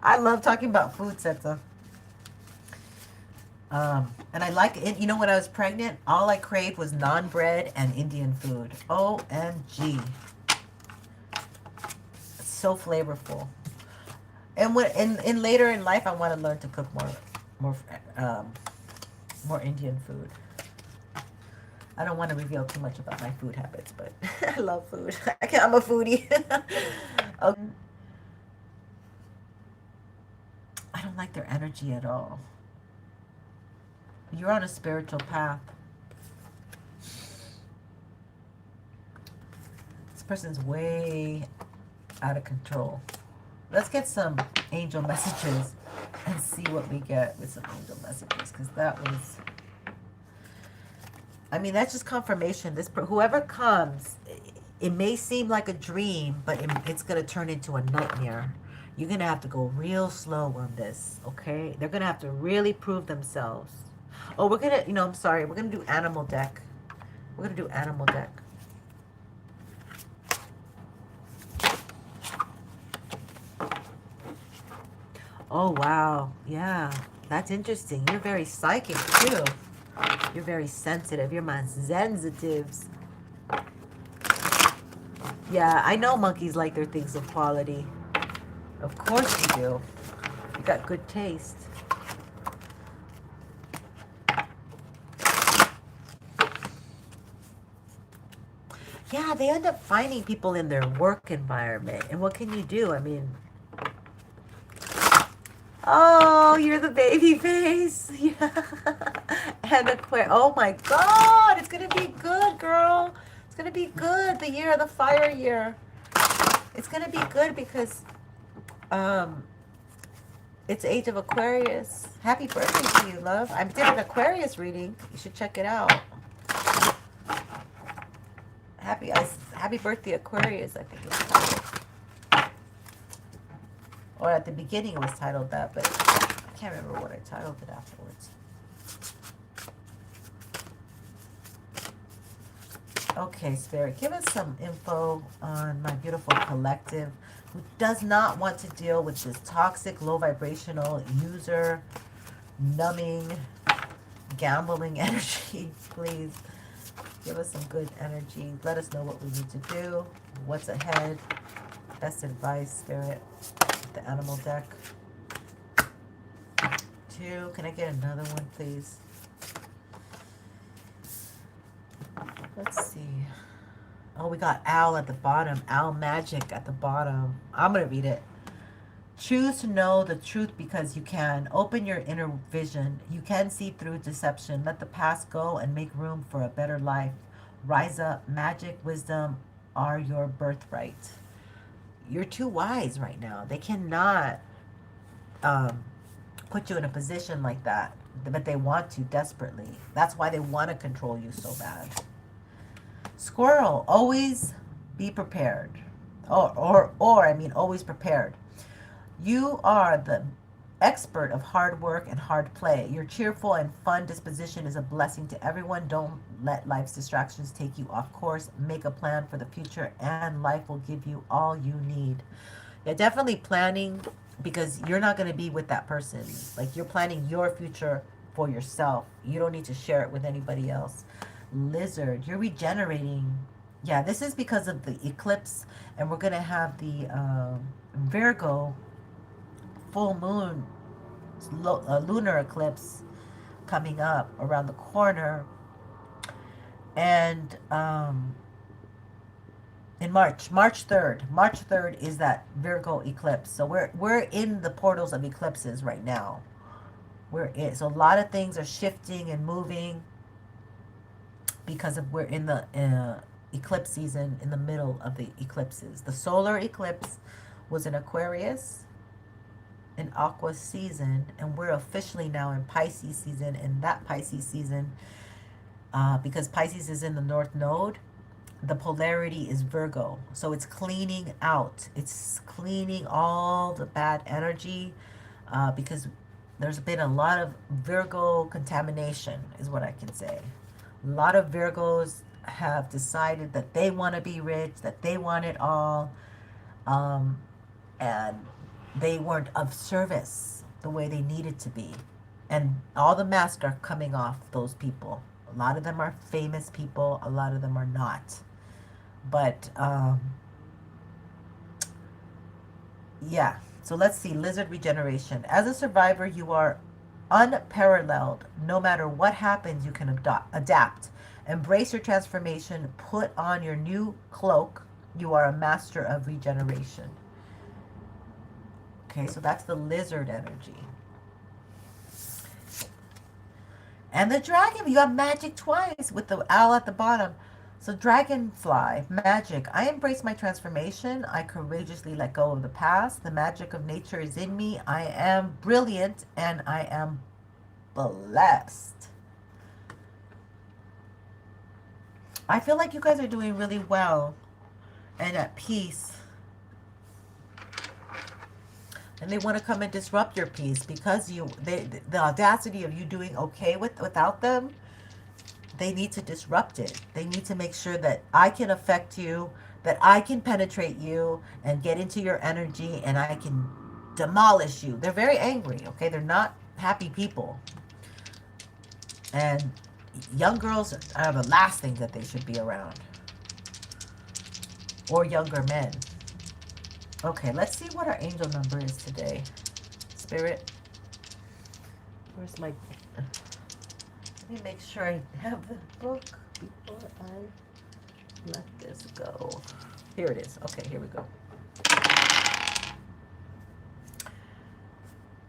I love talking about food, Seta. And I like it. You know, when I was pregnant, all I craved was naan bread and Indian food. OMG. It's so flavorful. And when in later in life, I want to learn to cook more Indian food. I don't want to reveal too much about my food habits, but I love food. I'm a foodie. Okay. I don't like their energy at all. You're on a spiritual path. This person's way out of control. Let's get some angel messages and see what we get with some angel messages, because that was, I mean, that's just confirmation. Whoever comes, it may seem like a dream, but it's going to turn into a nightmare. You're going to have to go real slow on this, okay? They're going to have to really prove themselves. Oh, we're going to, I'm sorry. We're going to do animal deck. We're going to do animal deck. Oh, wow. Yeah, that's interesting. You're very psychic, too. You're very sensitive. You're my sensitives. Yeah, I know monkeys like their things of quality. Of course you do. You got good taste. Yeah, they end up finding people in their work environment. And what can you do? I mean... Oh, you're the baby face. Yeah. And oh my God. It's going to be good, girl. It's going to be good. The year of the fire year. It's going to be good because it's Age of Aquarius. Happy birthday to you, love. I did an Aquarius reading. You should check it out. Happy birthday, Aquarius, I think it was titled. Or at the beginning it was titled that, but I can't remember what I titled it afterwards. Okay, Spirit, give us some info on my beautiful collective who does not want to deal with this toxic, low vibrational, user, numbing, gambling energy. Please give us some good energy. Let us know what we need to do, what's ahead. Best advice, Spirit. The animal deck. 2. Can I get another one, please? Let's see. Oh, we got Owl at the bottom. Owl Magic at the bottom. I'm going to read it. Choose to know the truth because you can. Open your inner vision. You can see through deception. Let the past go and make room for a better life. Rise up. Magic, wisdom are your birthright. You're too wise right now. They cannot put you in a position like that. But they want to desperately. That's why they want to control you so bad. Squirrel, always be prepared. I mean, always prepared. You are the expert of hard work and hard play. Your cheerful and fun disposition is a blessing to everyone. Don't let life's distractions take you off course. Make a plan for the future, and life will give you all you need. Yeah, definitely planning, because you're not going to be with that person. Like, you're planning your future for yourself. You don't need to share it with anybody else. Lizard, you're regenerating. Yeah, this is because of the eclipse, and we're going to have the Virgo full moon lunar eclipse coming up around the corner, and in March 3rd is that Virgo eclipse. So we're in the portals of eclipses right now. So a lot of things are shifting and moving because we're in the eclipse season, in the middle of the eclipses. The solar eclipse was in Aquarius, in Aqua season, and we're officially now in Pisces season. And that Pisces season, because Pisces is in the North Node, the polarity is Virgo. So it's cleaning out. It's cleaning all the bad energy, because there's been a lot of Virgo contamination, is what I can say. A lot of Virgos have decided that they want to be rich, that they want it all, and they weren't of service the way they needed to be. And all the masks are coming off those people. A lot of them are famous people, a lot of them are not. But, yeah. So let's see, lizard regeneration. As a survivor, you are unparalleled. No matter what happens, you can adapt. Embrace your transformation. Put on your new cloak. You are a master of regeneration. Okay, so that's the lizard energy. And the dragon, you got magic twice with the owl at the bottom. So dragonfly, magic. I embrace my transformation. I courageously let go of the past. The magic of nature is in me. I am brilliant and I am blessed. I feel like you guys are doing really well and at peace. And they want to come and disrupt your peace because the audacity of you doing okay without them, they need to disrupt it. They need to make sure that I can affect you, that I can penetrate you and get into your energy, and I can demolish you. They're very angry, okay? They're not happy people. And young girls are the last thing that they should be around. Or younger men. Okay, let's see what our angel number is today. Spirit. Where's my... Let me make sure I have the book before I let this go. Here it is. Okay, here we go.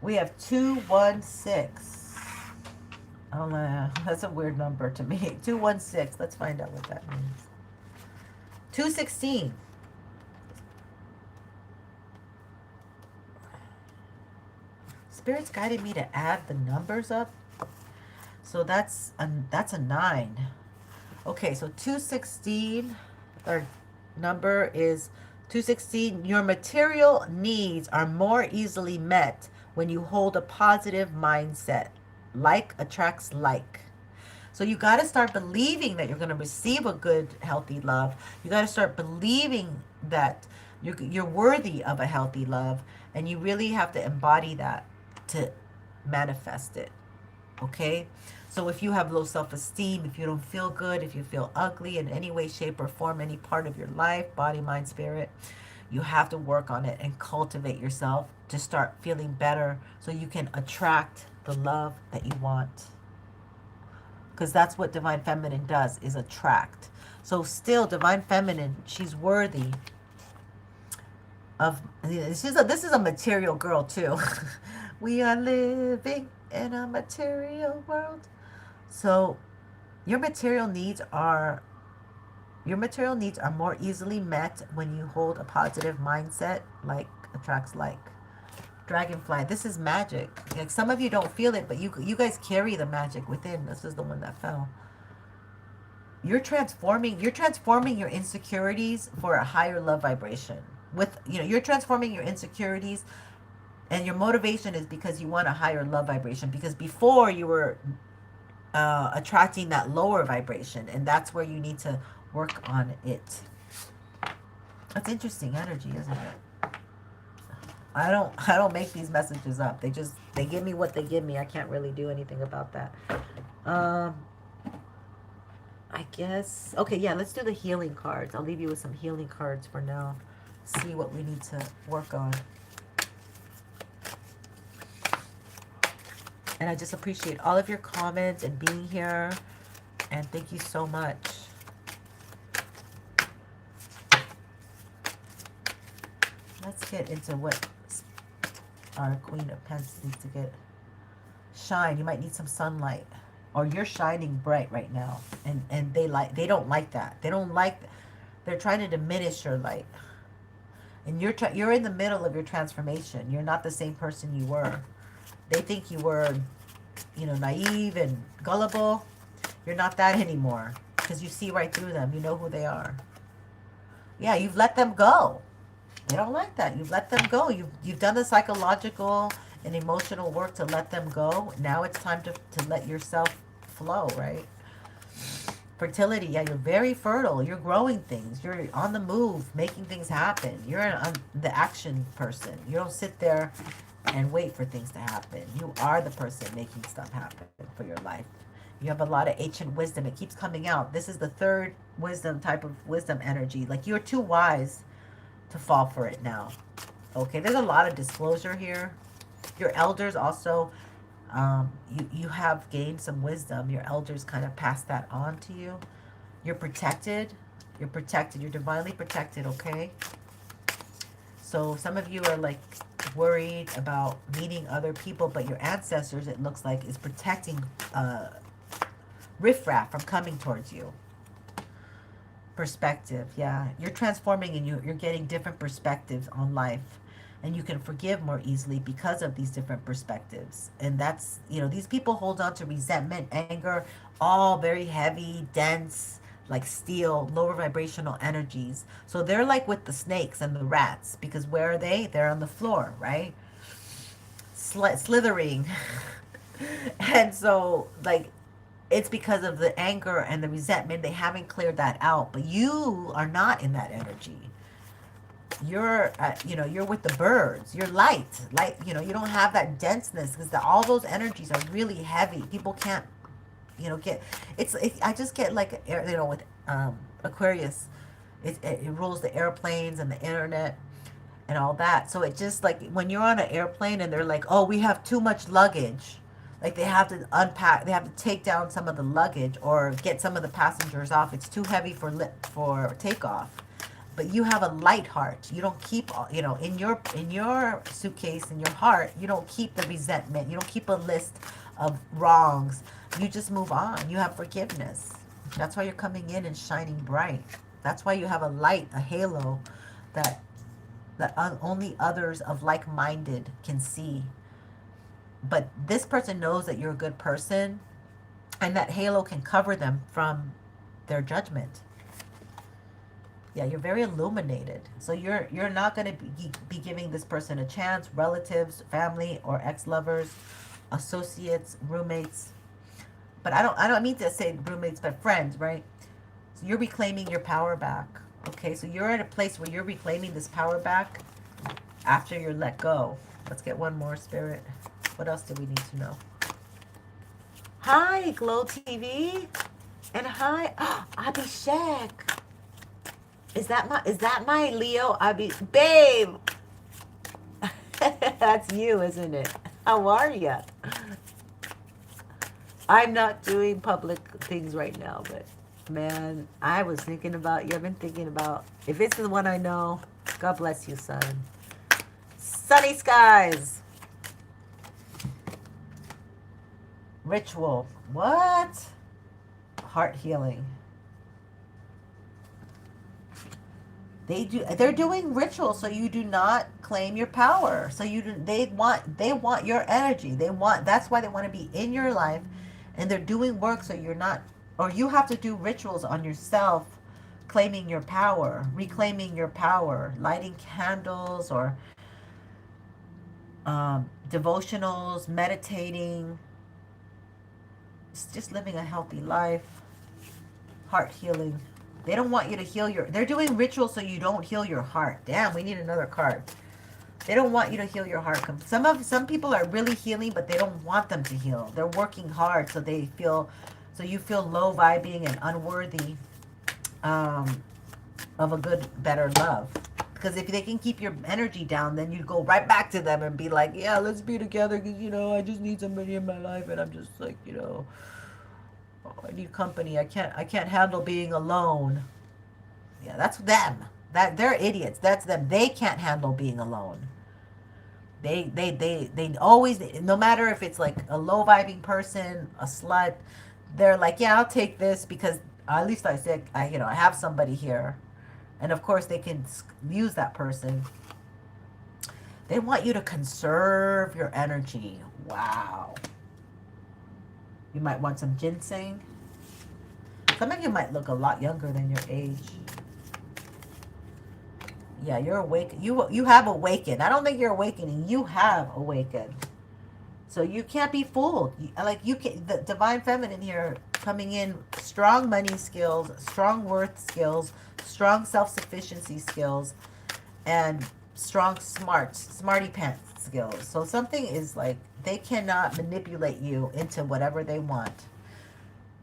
We have 216. Oh, that's a weird number to me. 216. Let's find out what that means. 216. Spirit's guided me to add the numbers up. So that's a 9. Okay, so 216, our number is 216. Your material needs are more easily met when you hold a positive mindset. Like attracts like. So you got to start believing that you're going to receive a good, healthy love. You got to start believing that you're worthy of a healthy love. And you really have to embody that to manifest it. Okay? So if you have low self-esteem, if you don't feel good, if you feel ugly in any way, shape, or form, any part of your life, body, mind, spirit, you have to work on it and cultivate yourself to start feeling better so you can attract the love that you want. Because that's what Divine Feminine does, is attract. So still, Divine Feminine, she's worthy of, this is a material girl too. We are living in a material world. So your material needs are more easily met when you hold a positive mindset. Like attracts like. Dragonfly, this is magic. Like some of you don't feel it, but you guys carry the magic within. This is the one that fell. You're transforming your insecurities for a higher love vibration. You're transforming your insecurities, and your motivation is because you want a higher love vibration, because before you were attracting that lower vibration, and that's where you need to work on it. That's interesting energy, isn't it? I don't make these messages up. They give me what they give me. I can't really do anything about that. I guess, okay, yeah, let's do the healing cards. I'll leave you with some healing cards for now. See what we need to work on. And I just appreciate all of your comments and being here. And thank you so much. Let's get into what our Queen of Pentacles needs to get. Shine. You might need some sunlight. Or you're shining bright right now. And they don't like that. They're trying to diminish your light. And you're in the middle of your transformation. You're not the same person you were. They think you were, naive and gullible. You're not that anymore. Because you see right through them. You know who they are. Yeah, you've let them go. They don't like that. You've let them go. You've done the psychological and emotional work to let them go. Now it's time to let yourself flow, right? Fertility, yeah, you're very fertile. You're growing things. You're on the move, making things happen. You're the action person. You don't sit there and wait for things to happen. You are the person making stuff happen for your life. You have a lot of ancient wisdom. It keeps coming out. This is the third wisdom type of wisdom energy. Like you're too wise to fall for it now. Okay, there's a lot of disclosure here. Your elders also, you have gained some wisdom. Your elders kind of passed that on to you. You're protected. You're protected. You're divinely protected, okay? So some of you are like worried about meeting other people, but your ancestors, it looks like, is protecting riffraff from coming towards you. Perspective, yeah. You're transforming and you're getting different perspectives on life. And you can forgive more easily because of these different perspectives. And that's, these people hold on to resentment, anger, all very heavy, dense, like steel, lower vibrational energies. So they're like with the snakes and the rats, because where are they? They're on the floor, right? Slithering. And so, like, it's because of the anger and the resentment. They haven't cleared that out. But you are not in that energy. You're, you're with the birds. You're light. You don't have that denseness because all those energies are really heavy. People can't, get, I just get like, with Aquarius, it rules the airplanes and the internet and all that. So it just like when you're on an airplane and they're like, oh, we have too much luggage. Like they have to unpack, they have to take down some of the luggage or get some of the passengers off. It's too heavy for takeoff. But you have a light heart. You don't keep, in your suitcase, in your heart, you don't keep the resentment. You don't keep a list of wrongs. You just move on. You have forgiveness. That's why you're coming in and shining bright. That's why you have a light, a halo that only others of like-minded can see. But this person knows that you're a good person, and that halo can cover them from their judgment. Yeah, you're very illuminated. So you're not going to be giving this person a chance. Relatives, family, or ex-lovers, associates, roommates. But I don't mean to say roommates, but friends, right? So you're reclaiming your power back. Okay, so you're at a place where you're reclaiming this power back after you're let go. Let's get one more, Spirit. What else do we need to know? Hi, Glow TV. And hi, Abhishek. Is that my Leo? Babe. That's you, isn't it? How are you? I'm not doing public things right now, but man, I was thinking about you. I've been thinking about, if it's the one I know, God bless you, son. Sunny skies. Ritual. What? Heart healing. They're doing rituals so you do not claim your power. So they want your energy. That's why they want to be in your life, and they're doing work so you're not, or you have to do rituals on yourself, claiming your power, reclaiming your power, lighting candles or devotionals, meditating, just living a healthy life, heart healing. They don't want you to heal they're doing rituals so you don't heal your heart. Damn, we need another card. They don't want you to heal your heart. Some people are really healing, but they don't want them to heal. They're working hard so you feel low vibing and unworthy of a good, better love. Because if they can keep your energy down, then you go right back to them and be like, yeah, let's be together because, I just need somebody in my life and I'm just like, I need company. I can't handle being alone. Yeah, that's them. They're idiots. That's them. They can't handle being alone. They always, no matter if it's like a low vibing person, a slut, they're like, yeah, I'll take this because at least I said I have somebody here. And of course they can use that person. They want you to conserve your energy. Wow. You might want some ginseng. Some of you might look a lot younger than your age. Yeah, you're awake. You have awakened. I don't think you're awakening. You have awakened. So you can't be fooled. The divine feminine here coming in, strong money skills, strong worth skills, strong self-sufficiency skills, and strong smarty pants skills. So something is like, they cannot manipulate you into whatever they want.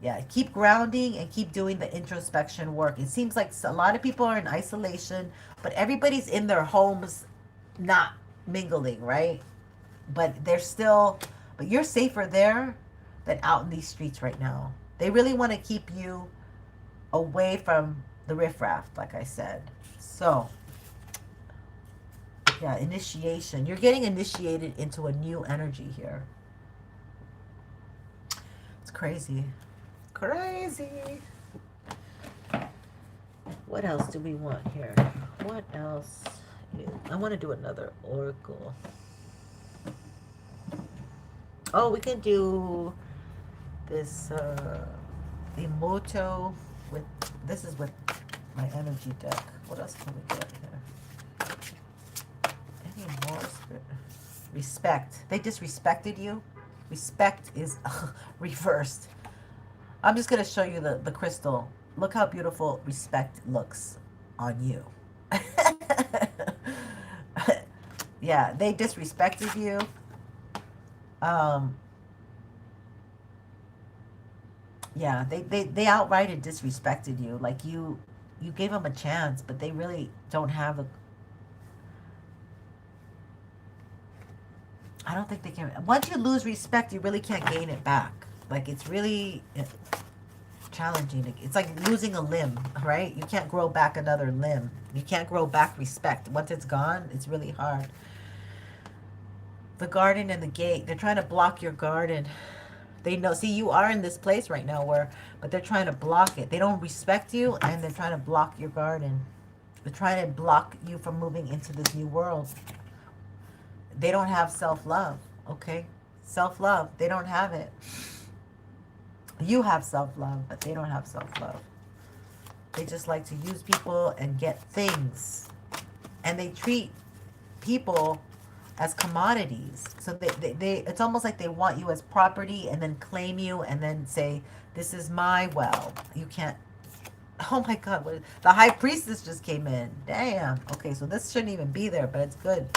Yeah, keep grounding and keep doing the introspection work. It seems like a lot of people are in isolation, but everybody's in their homes not mingling, right? But you're safer there than out in these streets right now. They really want to keep you away from the riffraff, like I said. So, yeah, initiation. You're getting initiated into a new energy here. It's crazy. Crazy. What else do we want here? What else? I want to do another oracle. Oh, we can do this Emoto with, this is with my energy deck. What else can we get here? Any more spirit? Respect. They disrespected you. Respect is reversed. I'm just going to show you the crystal. Look how beautiful respect looks on you. Yeah, they disrespected you. Yeah, they outright disrespected you. Like you gave them a chance, but they really don't have I don't think they can. Once you lose respect, you really can't gain it back. Like, it's really challenging. It's like losing a limb, right? You can't grow back another limb. You can't grow back respect. Once it's gone, it's really hard. The garden and the gate, they're trying to block your garden. They know, see, you are in this place right now but they're trying to block it. They don't respect you, and they're trying to block your garden. They're trying to block you from moving into this new world. They don't have self-love, okay? Self-love, they don't have it. You have self-love, but they don't have self-love. They just like to use people and get things. And they treat people as commodities. So they it's almost like they want you as property and then claim you and then say, this is my well. You can't. Oh my God, the High Priestess just came in. Damn. Okay, so this shouldn't even be there, but it's good.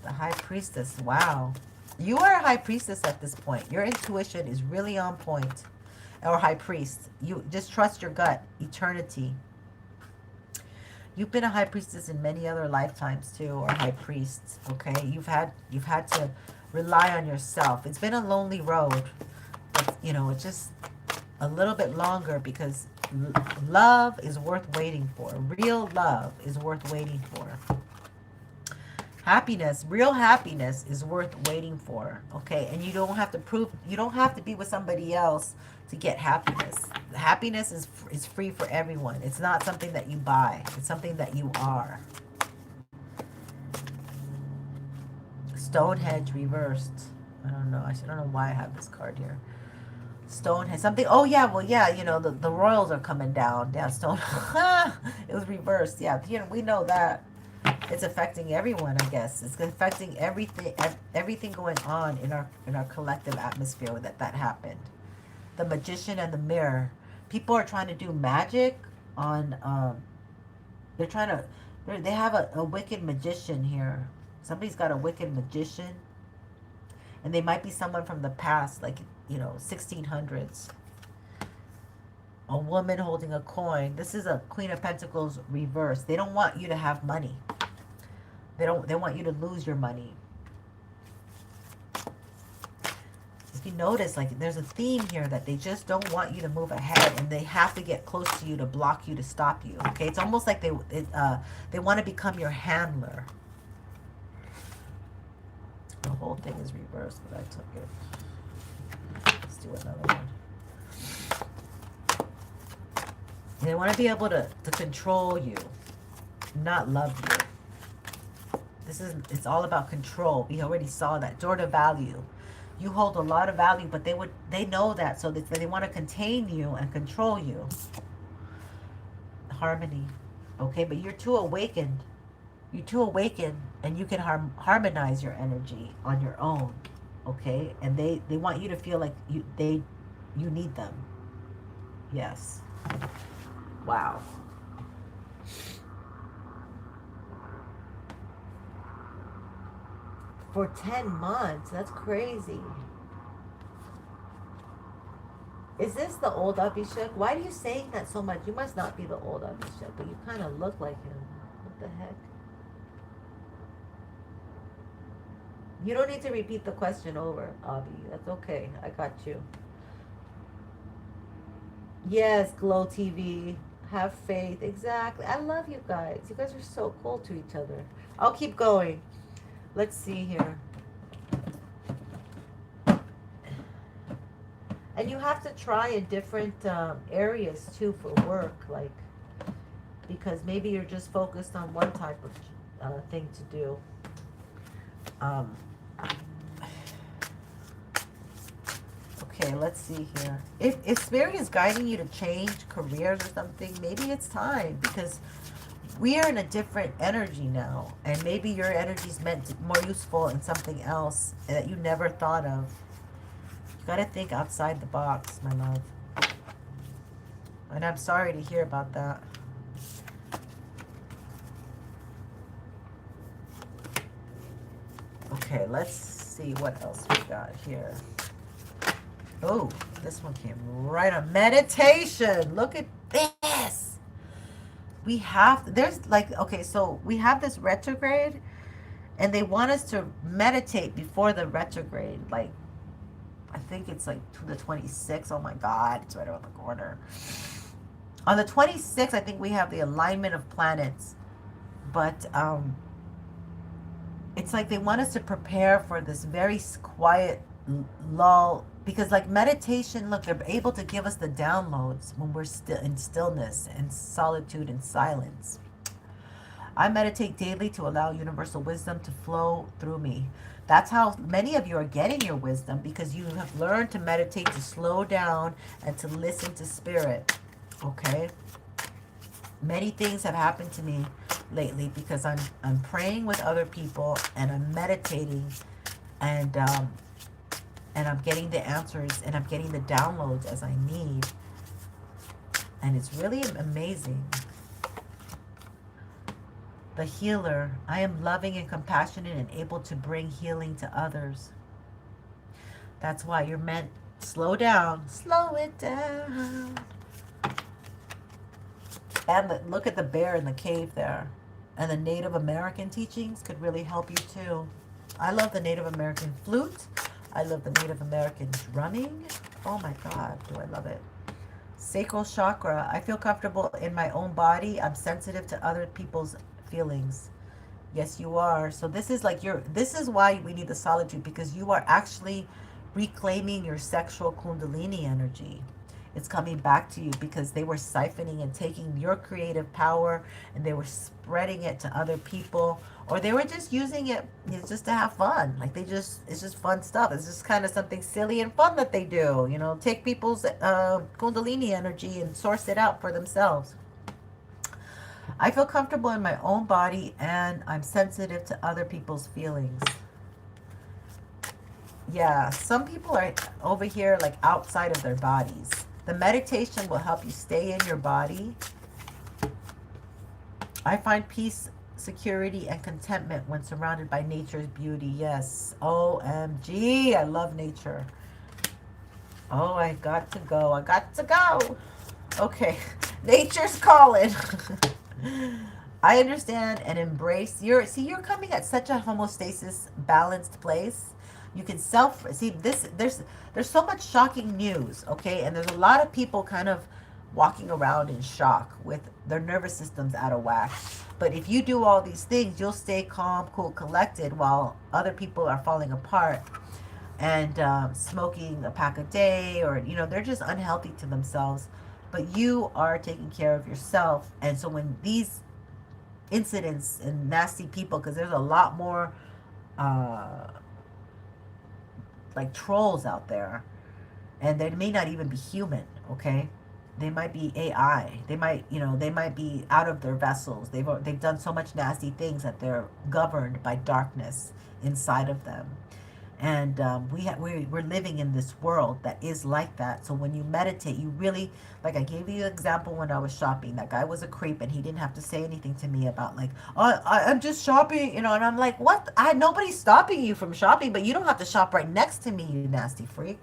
The High Priestess. Wow. You are a High Priestess at this point. Your intuition is really on point. Or High Priest. You just trust your gut. Eternity. You've been a High Priestess in many other lifetimes too, or High Priests. Okay, you've had to rely on yourself. It's been a lonely road, but you know, it's just a little bit longer because love is worth waiting for. Real love is worth waiting for. Happiness, real happiness is worth waiting for. Okay, and you don't have to prove, you don't have to be with somebody else to get happiness. Happiness is free for everyone. It's not something that you buy. It's something that you are. Stonehenge reversed. I don't know. I don't know why I have this card here. Stonehenge. Something. Oh, yeah. Well, yeah. You know, the royals are coming down. Yeah, Stone. It was reversed. Yeah. You know, we know that. It's affecting everyone, I guess. It's affecting everything going on in our collective atmosphere that happened. The Magician and the Mirror. People are trying to do magic on, they have a wicked magician here. Somebody's got a wicked magician. And they might be someone from the past, like, you know, 1600s. A woman holding a coin. This is a Queen of Pentacles reverse. They don't want you to have money. They want you to lose your money. If you notice, like, there's a theme here that they just don't want you to move ahead, and they have to get close to you to block you, to stop you. Okay, it's almost like they want to become your handler. The whole thing is reversed, but I took it. Let's do another one. They want to be able to control you, not love you. It's all about control. We already saw that. Door to value. You hold a lot of value, but they know that, so they want to contain you and control you. Harmony. Okay, but you're too awakened. You're too awakened, and you can harmonize your energy on your own. Okay, and they want you to feel like you need them. Yes. Wow. For 10 months. That's crazy. Is this the old Abhishek? Why are you saying that so much? You must not be the old Abhishek, but you kind of look like him. What the heck? You don't need to repeat the question over, Abhi. That's okay. I got you. Yes, Glow TV. Have faith. Exactly. I love you guys. You guys are so cool to each other. I'll keep going. Let's see here. And you have to try in different areas too for work, like, because maybe you're just focused on one type of thing to do. Okay, let's see here. If Spirit is guiding you to change careers or something, maybe it's time, because we are in a different energy now, and maybe your energy is more useful in something else that you never thought of. You gotta think outside the box, my love. And I'm sorry to hear about that. Okay, let's see what else we got here. Oh, this one came right on. Meditation. Look at this. We have, there's like, okay, so we have this retrograde, and they want us to meditate before the retrograde. Like, I think it's like to the 26th. Oh my God, it's right around the corner. On the 26th, I think we have the alignment of planets. But it's like they want us to prepare for this very quiet lull. Because like meditation, look, they're able to give us the downloads when we're still in stillness and solitude and silence. I meditate daily to allow universal wisdom to flow through me. That's how many of you are getting your wisdom, because you have learned to meditate, to slow down and to listen to spirit. Okay? Many things have happened to me lately because I'm praying with other people and I'm meditating, and and I'm getting the answers and I'm getting the downloads as I need, and it's really amazing. The healer, I am loving and compassionate and able to bring healing to others. That's why you're meant, slow down, slow it down. And look at the bear in the cave there. And the Native American teachings could really help you too. I love the Native American flute. I love the Native American drumming. Oh my God, do I love it. Sacral chakra. I feel comfortable in my own body. I'm sensitive to other people's feelings. Yes, you are. So this is like this is why we need the solitude, because you are actually reclaiming your sexual kundalini energy. It's coming back to you because they were siphoning and taking your creative power and they were spreading it to other people, or they were just using it, just to have fun. Like it's just fun stuff. It's just kind of something silly and fun that they do. Take people's kundalini energy and source it out for themselves. I feel comfortable in my own body and I'm sensitive to other people's feelings. Yeah, some people are over here like outside of their bodies. The meditation will help you stay in your body. I find peace, security, and contentment when surrounded by nature's beauty. Yes. OMG. I love nature. Oh, I got to go. I got to go. Okay. Nature's calling. I understand and embrace you're coming at such a homeostasis balanced place. You can see this. There's so much shocking news, okay, and there's a lot of people kind of walking around in shock with their nervous systems out of whack. But if you do all these things, you'll stay calm, cool, collected while other people are falling apart and smoking a pack a day, or they're just unhealthy to themselves. But you are taking care of yourself, and so when these incidents and nasty people, because there's a lot more like trolls out there, and they may not even be human, okay, they might be AI, they might be out of their vessels, they've done so much nasty things that they're governed by darkness inside of them. And we're living in this world that is like that. So when you meditate, you really, like I gave you an example when I was shopping. That guy was a creep and he didn't have to say anything to me about like, oh, I'm just shopping, and I'm like, what? Nobody's stopping you from shopping, but you don't have to shop right next to me, you nasty freak.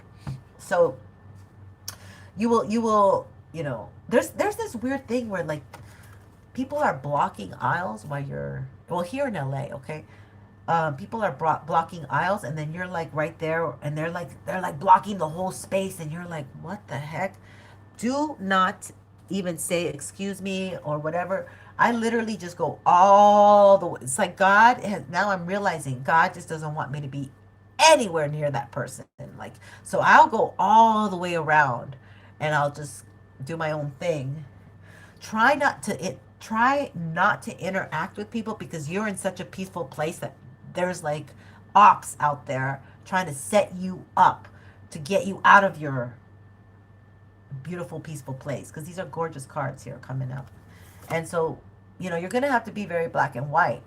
So there's this weird thing where like people are blocking aisles while well, here in LA, okay, people are blocking aisles, and then you're like right there, and they're like blocking the whole space, and you're like, what the heck? Do not even say excuse me or whatever. I literally just go all the way. It's like now I'm realizing God just doesn't want me to be anywhere near that person. Like, so I'll go all the way around and I'll just do my own thing. Try not to interact with people because you're in such a peaceful place that there's like ops out there trying to set you up to get you out of your beautiful peaceful place, because these are gorgeous cards here coming up. And so you're gonna have to be very black and white,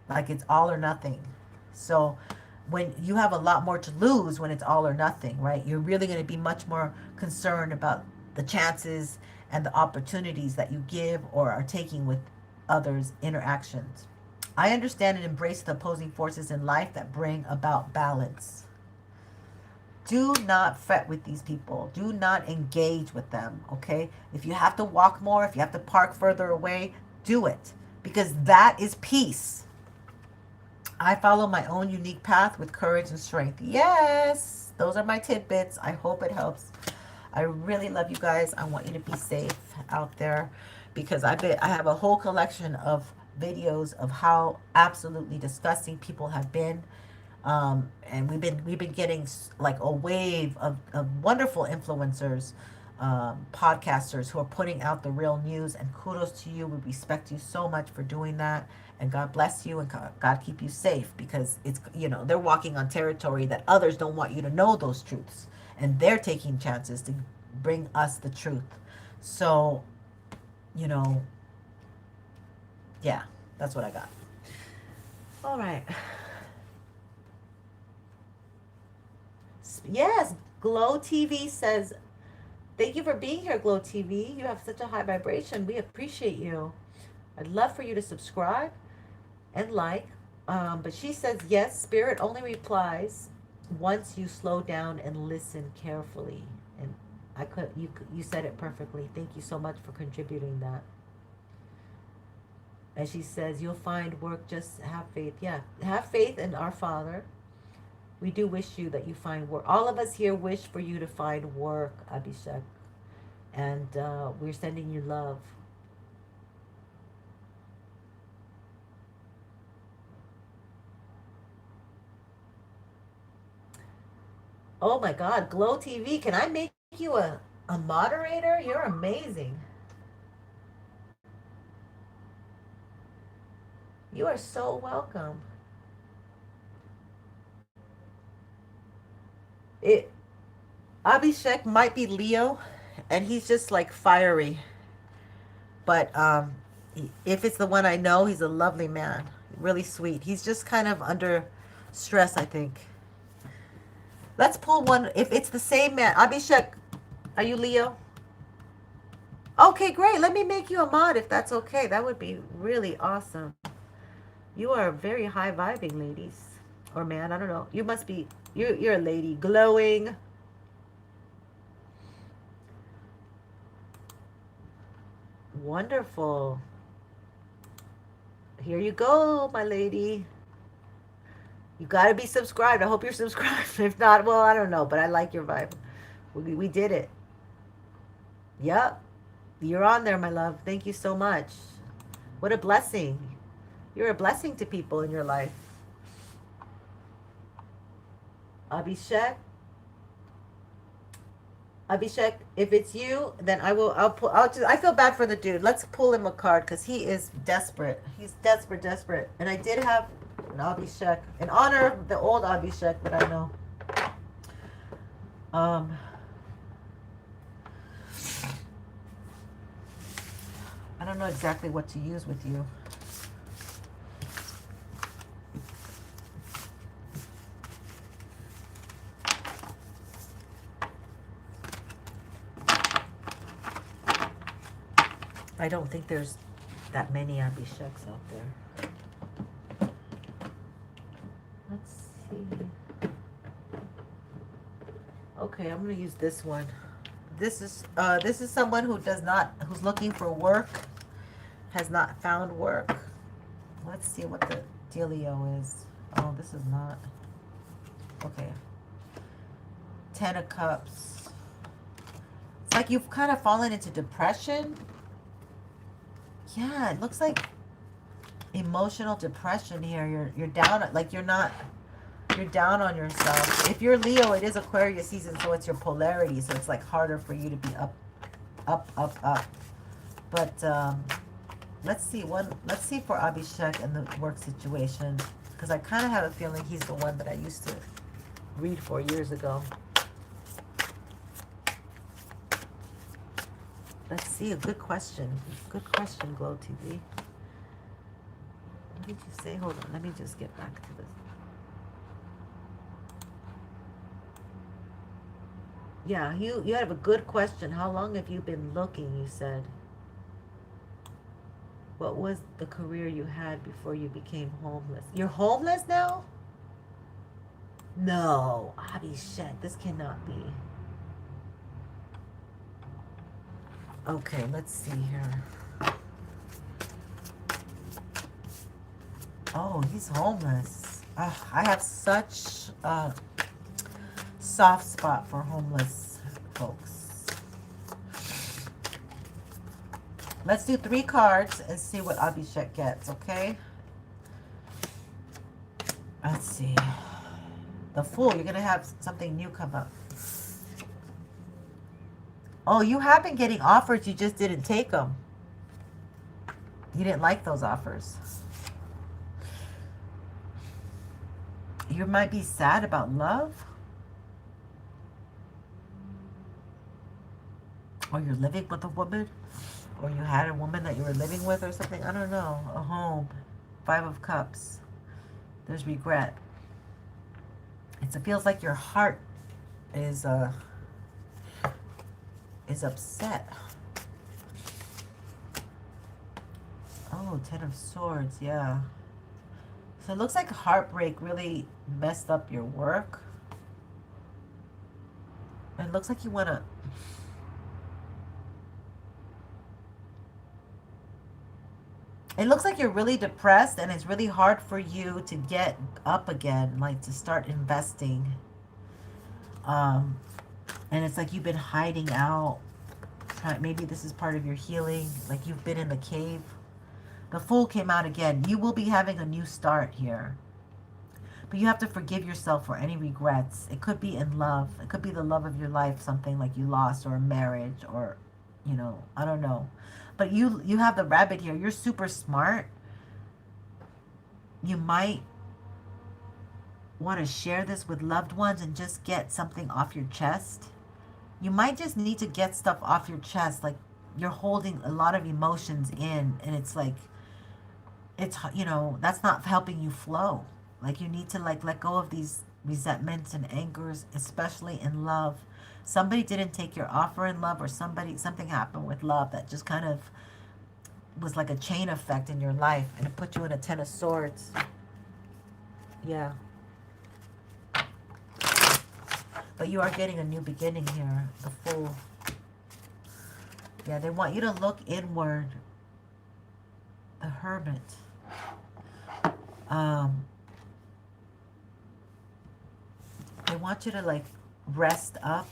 like it's all or nothing. So when you have a lot more to lose when it's all or nothing, right, you're really going to be much more concerned about the chances and the opportunities that you give or are taking with others' interactions. I understand and embrace the opposing forces in life that bring about balance. Do not fret with these people. Do not engage with them, okay? If you have to walk more, if you have to park further away, do it, because that is peace. I follow my own unique path with courage and strength. Yes, those are my tidbits. I hope it helps. I really love you guys. I want you to be safe out there, because I have a whole collection of videos of how absolutely disgusting people have been. And we've been getting like a wave of wonderful influencers, podcasters who are putting out the real news, and kudos to you. We respect you so much for doing that, and God bless you, and God keep you safe, because it's they're walking on territory that others don't want you to know those truths, and they're taking chances to bring us the truth. So Yeah, that's what I got. All right. Yes, Glow TV says, thank you for being here, Glow TV. You have such a high vibration. We appreciate you. I'd love for you to subscribe and like. But she says, yes, spirit only replies once you slow down and listen carefully. And you said it perfectly. Thank you so much for contributing that. And she says, you'll find work, just have faith. Yeah, have faith in our Father. We do wish you that you find work. All of us here wish for you to find work, Abhishek. And we're sending you love. Oh my God, Glow TV, can I make you a moderator? You're amazing. You are so welcome. It Abhishek might be Leo, and he's just like fiery. But if it's the one I know, he's a lovely man, really sweet. He's just kind of under stress, I think. Let's pull one. If it's the same man, Abhishek, are you Leo? Okay, great. Let me make you a mod if that's okay. That would be really awesome. You are very high vibing, ladies. Or man, I don't know. You must be, you're a lady. Glowing. Wonderful. Here you go, my lady. You got to be subscribed. I hope you're subscribed. If not, well, I don't know, but I like your vibe. We did it. Yep. You're on there, my love. Thank you so much. What a blessing. You're a blessing to people in your life. Abhishek. Abhishek, if it's you, then I feel bad for the dude. Let's pull him a card because he is desperate. He's desperate, desperate. And I did have an Abhishek in honor of the old Abhishek that I know. I don't know exactly what to use with you. I don't think there's that many Abhisheks out there. Let's see. Okay, I'm gonna use this one. This is someone who's looking for work, has not found work. Let's see what the dealio is. Oh, this is not. Okay. 10 of Cups. It's like you've kind of fallen into depression. Yeah, it looks like emotional depression here. You're down, like you're down on yourself. If you're Leo, it is Aquarius season, so it's your polarity, so it's like harder for you to be up. But let's see for Abhishek and the work situation, because I kind of have a feeling he's the one that I used to read for years ago. Let's see, a good question. Good question, Glow TV. What did you say? Hold on, let me just get back to this. Yeah, you have a good question. How long have you been looking, you said? What was the career you had before you became homeless? You're homeless now? No, Abhishek, this cannot be. Okay, let's see here. Oh, he's homeless. I have such a soft spot for homeless folks. Let's do 3 cards and see what Abhishek gets, okay? Let's see. The Fool, you're going to have something new come up. Oh, you have been getting offers, you just didn't take them. You didn't like those offers. You might be sad about love. Or you're living with a woman, or you had a woman that you were living with or something. I don't know. A home. 5 of Cups. There's regret. It feels like your heart is upset. Oh, 10 of Swords, yeah. So it looks like heartbreak really messed up your work. It looks like you want to... It looks like you're really depressed and it's really hard for you to get up again, like to start investing. And it's like you've been hiding out. Maybe this is part of your healing, like you've been in the cave. The Fool came out again. You will be having a new start here. But you have to forgive yourself for any regrets. It could be in love. It could be the love of your life, something like you lost, or a marriage, or, you know, I don't know. But you have the Rabbit here. You're super smart. You might want to share this with loved ones and just get something off your chest. You might just need to get stuff off your chest. Like you're holding a lot of emotions in, and it's like, it's, you know, that's not helping you flow. Like you need to like let go of these resentments and angers, especially in love. Somebody didn't take your offer in love, or something happened with love that just kind of was like a chain effect in your life, and it put you in a 10 of Swords. Yeah. But you are getting a new beginning here, the Fool. Yeah, they want you to look inward. The Hermit. They want you to like rest up,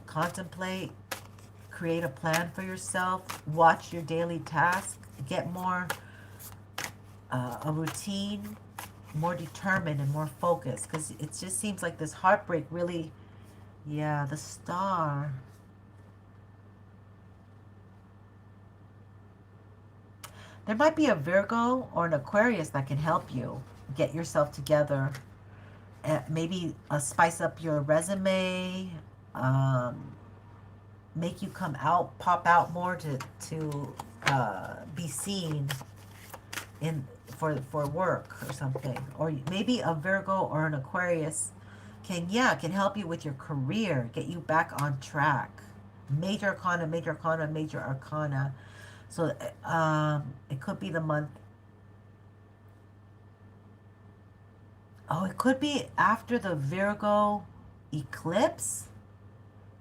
contemplate, create a plan for yourself, watch your daily task, get more a routine, more determined and more focused, because it just seems like this heartbreak really, yeah, the Star. There might be a Virgo or an Aquarius that can help you get yourself together. Maybe spice up your resume, make you come out, pop out more to be seen for work or something. Or maybe a Virgo or an Aquarius can help you with your career, get you back on track. Major Arcana, Major Arcana, Major Arcana. So it could be the month. Oh, it could be after the Virgo eclipse.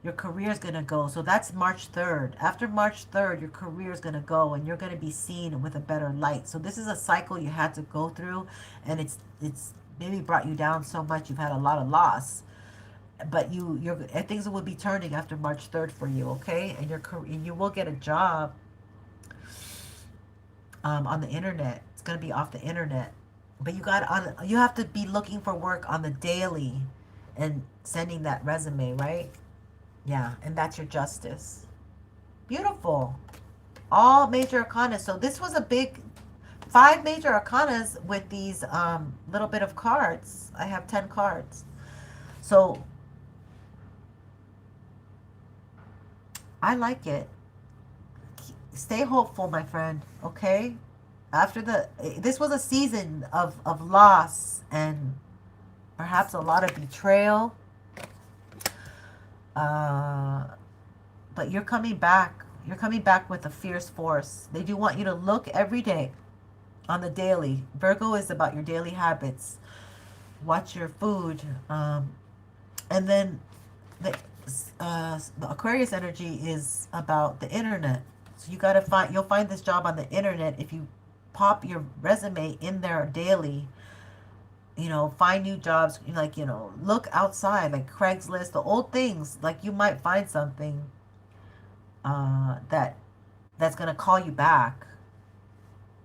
Your career is going to go. So that's March 3rd. After March 3rd, your career is going to go, and you're going to be seen with a better light. So this is a cycle you had to go through, and it's maybe brought you down so much you've had a lot of loss. But things will be turning after March 3rd for you, okay? And you will get a job on the internet. It's going to be off the internet. But you have to be looking for work on the daily and sending that resume, right? Yeah, and that's your Justice. Beautiful. All major arcana. So this was a big 5 major arcanas with these little bit of cards. I have 10 cards. So I like it. Stay hopeful, my friend, okay? This was a season of loss and perhaps a lot of betrayal. But you're coming back. You're coming back with a fierce force. They do want you to look every day on the daily. Virgo is about your daily habits. Watch your food. And then the Aquarius energy is about the internet. So you'll find this job on the internet if you pop your resume in there daily. You know, find new jobs, like, you know, look outside, like Craigslist, the old things, like you might find something that's going to call you back.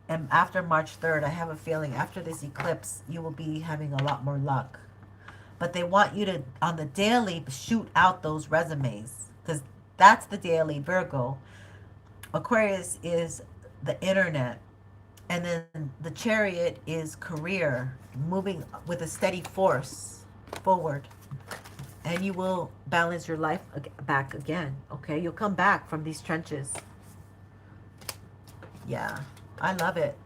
And after March 3rd, I have a feeling after this eclipse, you will be having a lot more luck. But they want you to, on the daily, shoot out those resumes, because that's the daily, Virgo. Aquarius is the internet. And then the Chariot is career, moving with a steady force forward. and you will balance your life back again. Okay, you'll come back from these trenches. Yeah, I love it.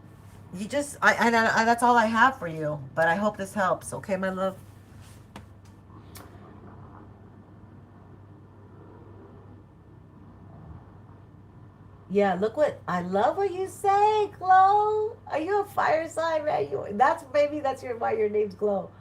You just, I that's all I have for you. But I hope this helps. Okay, my love. Yeah, look what I love what you say, Glow. Are you a fire sign, man? You that's maybe that's your why your name's Glow.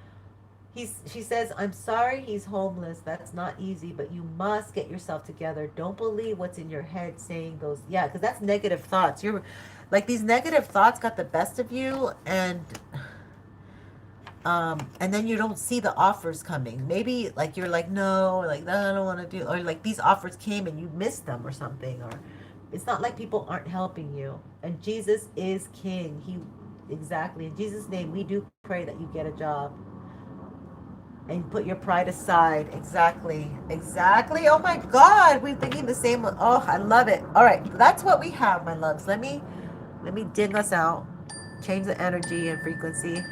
She says, I'm sorry he's homeless. That's not easy, but you must get yourself together. Don't believe what's in your head saying those. Yeah, because that's negative thoughts. You're like these negative thoughts got the best of you, and then you don't see the offers coming. Maybe like you're like, no, like no, I don't want to do, or like these offers came and you missed them or something, or it's not like people aren't helping you. And Jesus is king. He exactly in Jesus' name we do pray that you get a job and put your pride aside. Exactly. Exactly. Oh my God. We're thinking the same. Oh, I love it. All right. That's what we have, my loves. Let me dig us out. Change the energy and frequency.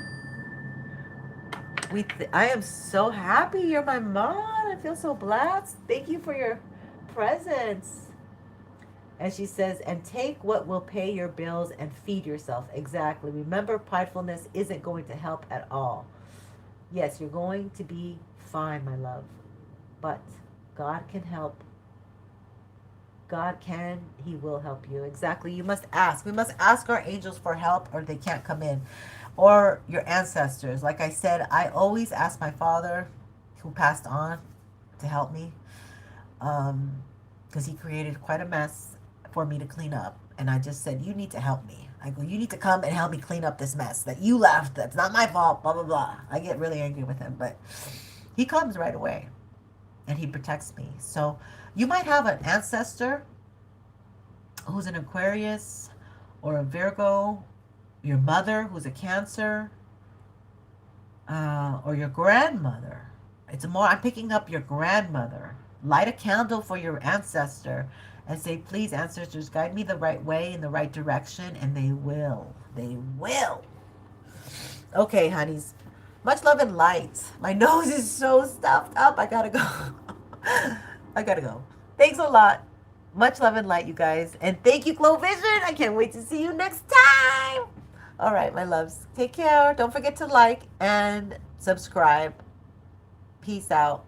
I am so happy you're my mom. I feel so blessed. Thank you for your presence. And she says, and take what will pay your bills and feed yourself. Exactly. Remember, pridefulness isn't going to help at all. Yes, you're going to be fine, my love. But God can help. God can, He will help you. Exactly. You must ask. We must ask our angels for help or they can't come in. Or your ancestors. Like I said, I always ask my father, who passed on, to help me. Because he created quite a mess for me to clean up. And I just said, you need to help me. I go, you need to come and help me clean up this mess that you left. That's not my fault, blah, blah, blah. I get really angry with him, but he comes right away and he protects me. So you might have an ancestor who's an Aquarius or a Virgo, your mother who's a Cancer, or your grandmother. I'm picking up your grandmother. Light a candle for your ancestor and say, please, ancestors, guide me the right way in the right direction, and they will. They will. Okay, honeys. Much love and light. My nose is so stuffed up. I gotta go. I gotta go. Thanks a lot. Much love and light, you guys. And thank you, Glow Vision. I can't wait to see you next time. All right, my loves. Take care. Don't forget to like and subscribe. Peace out.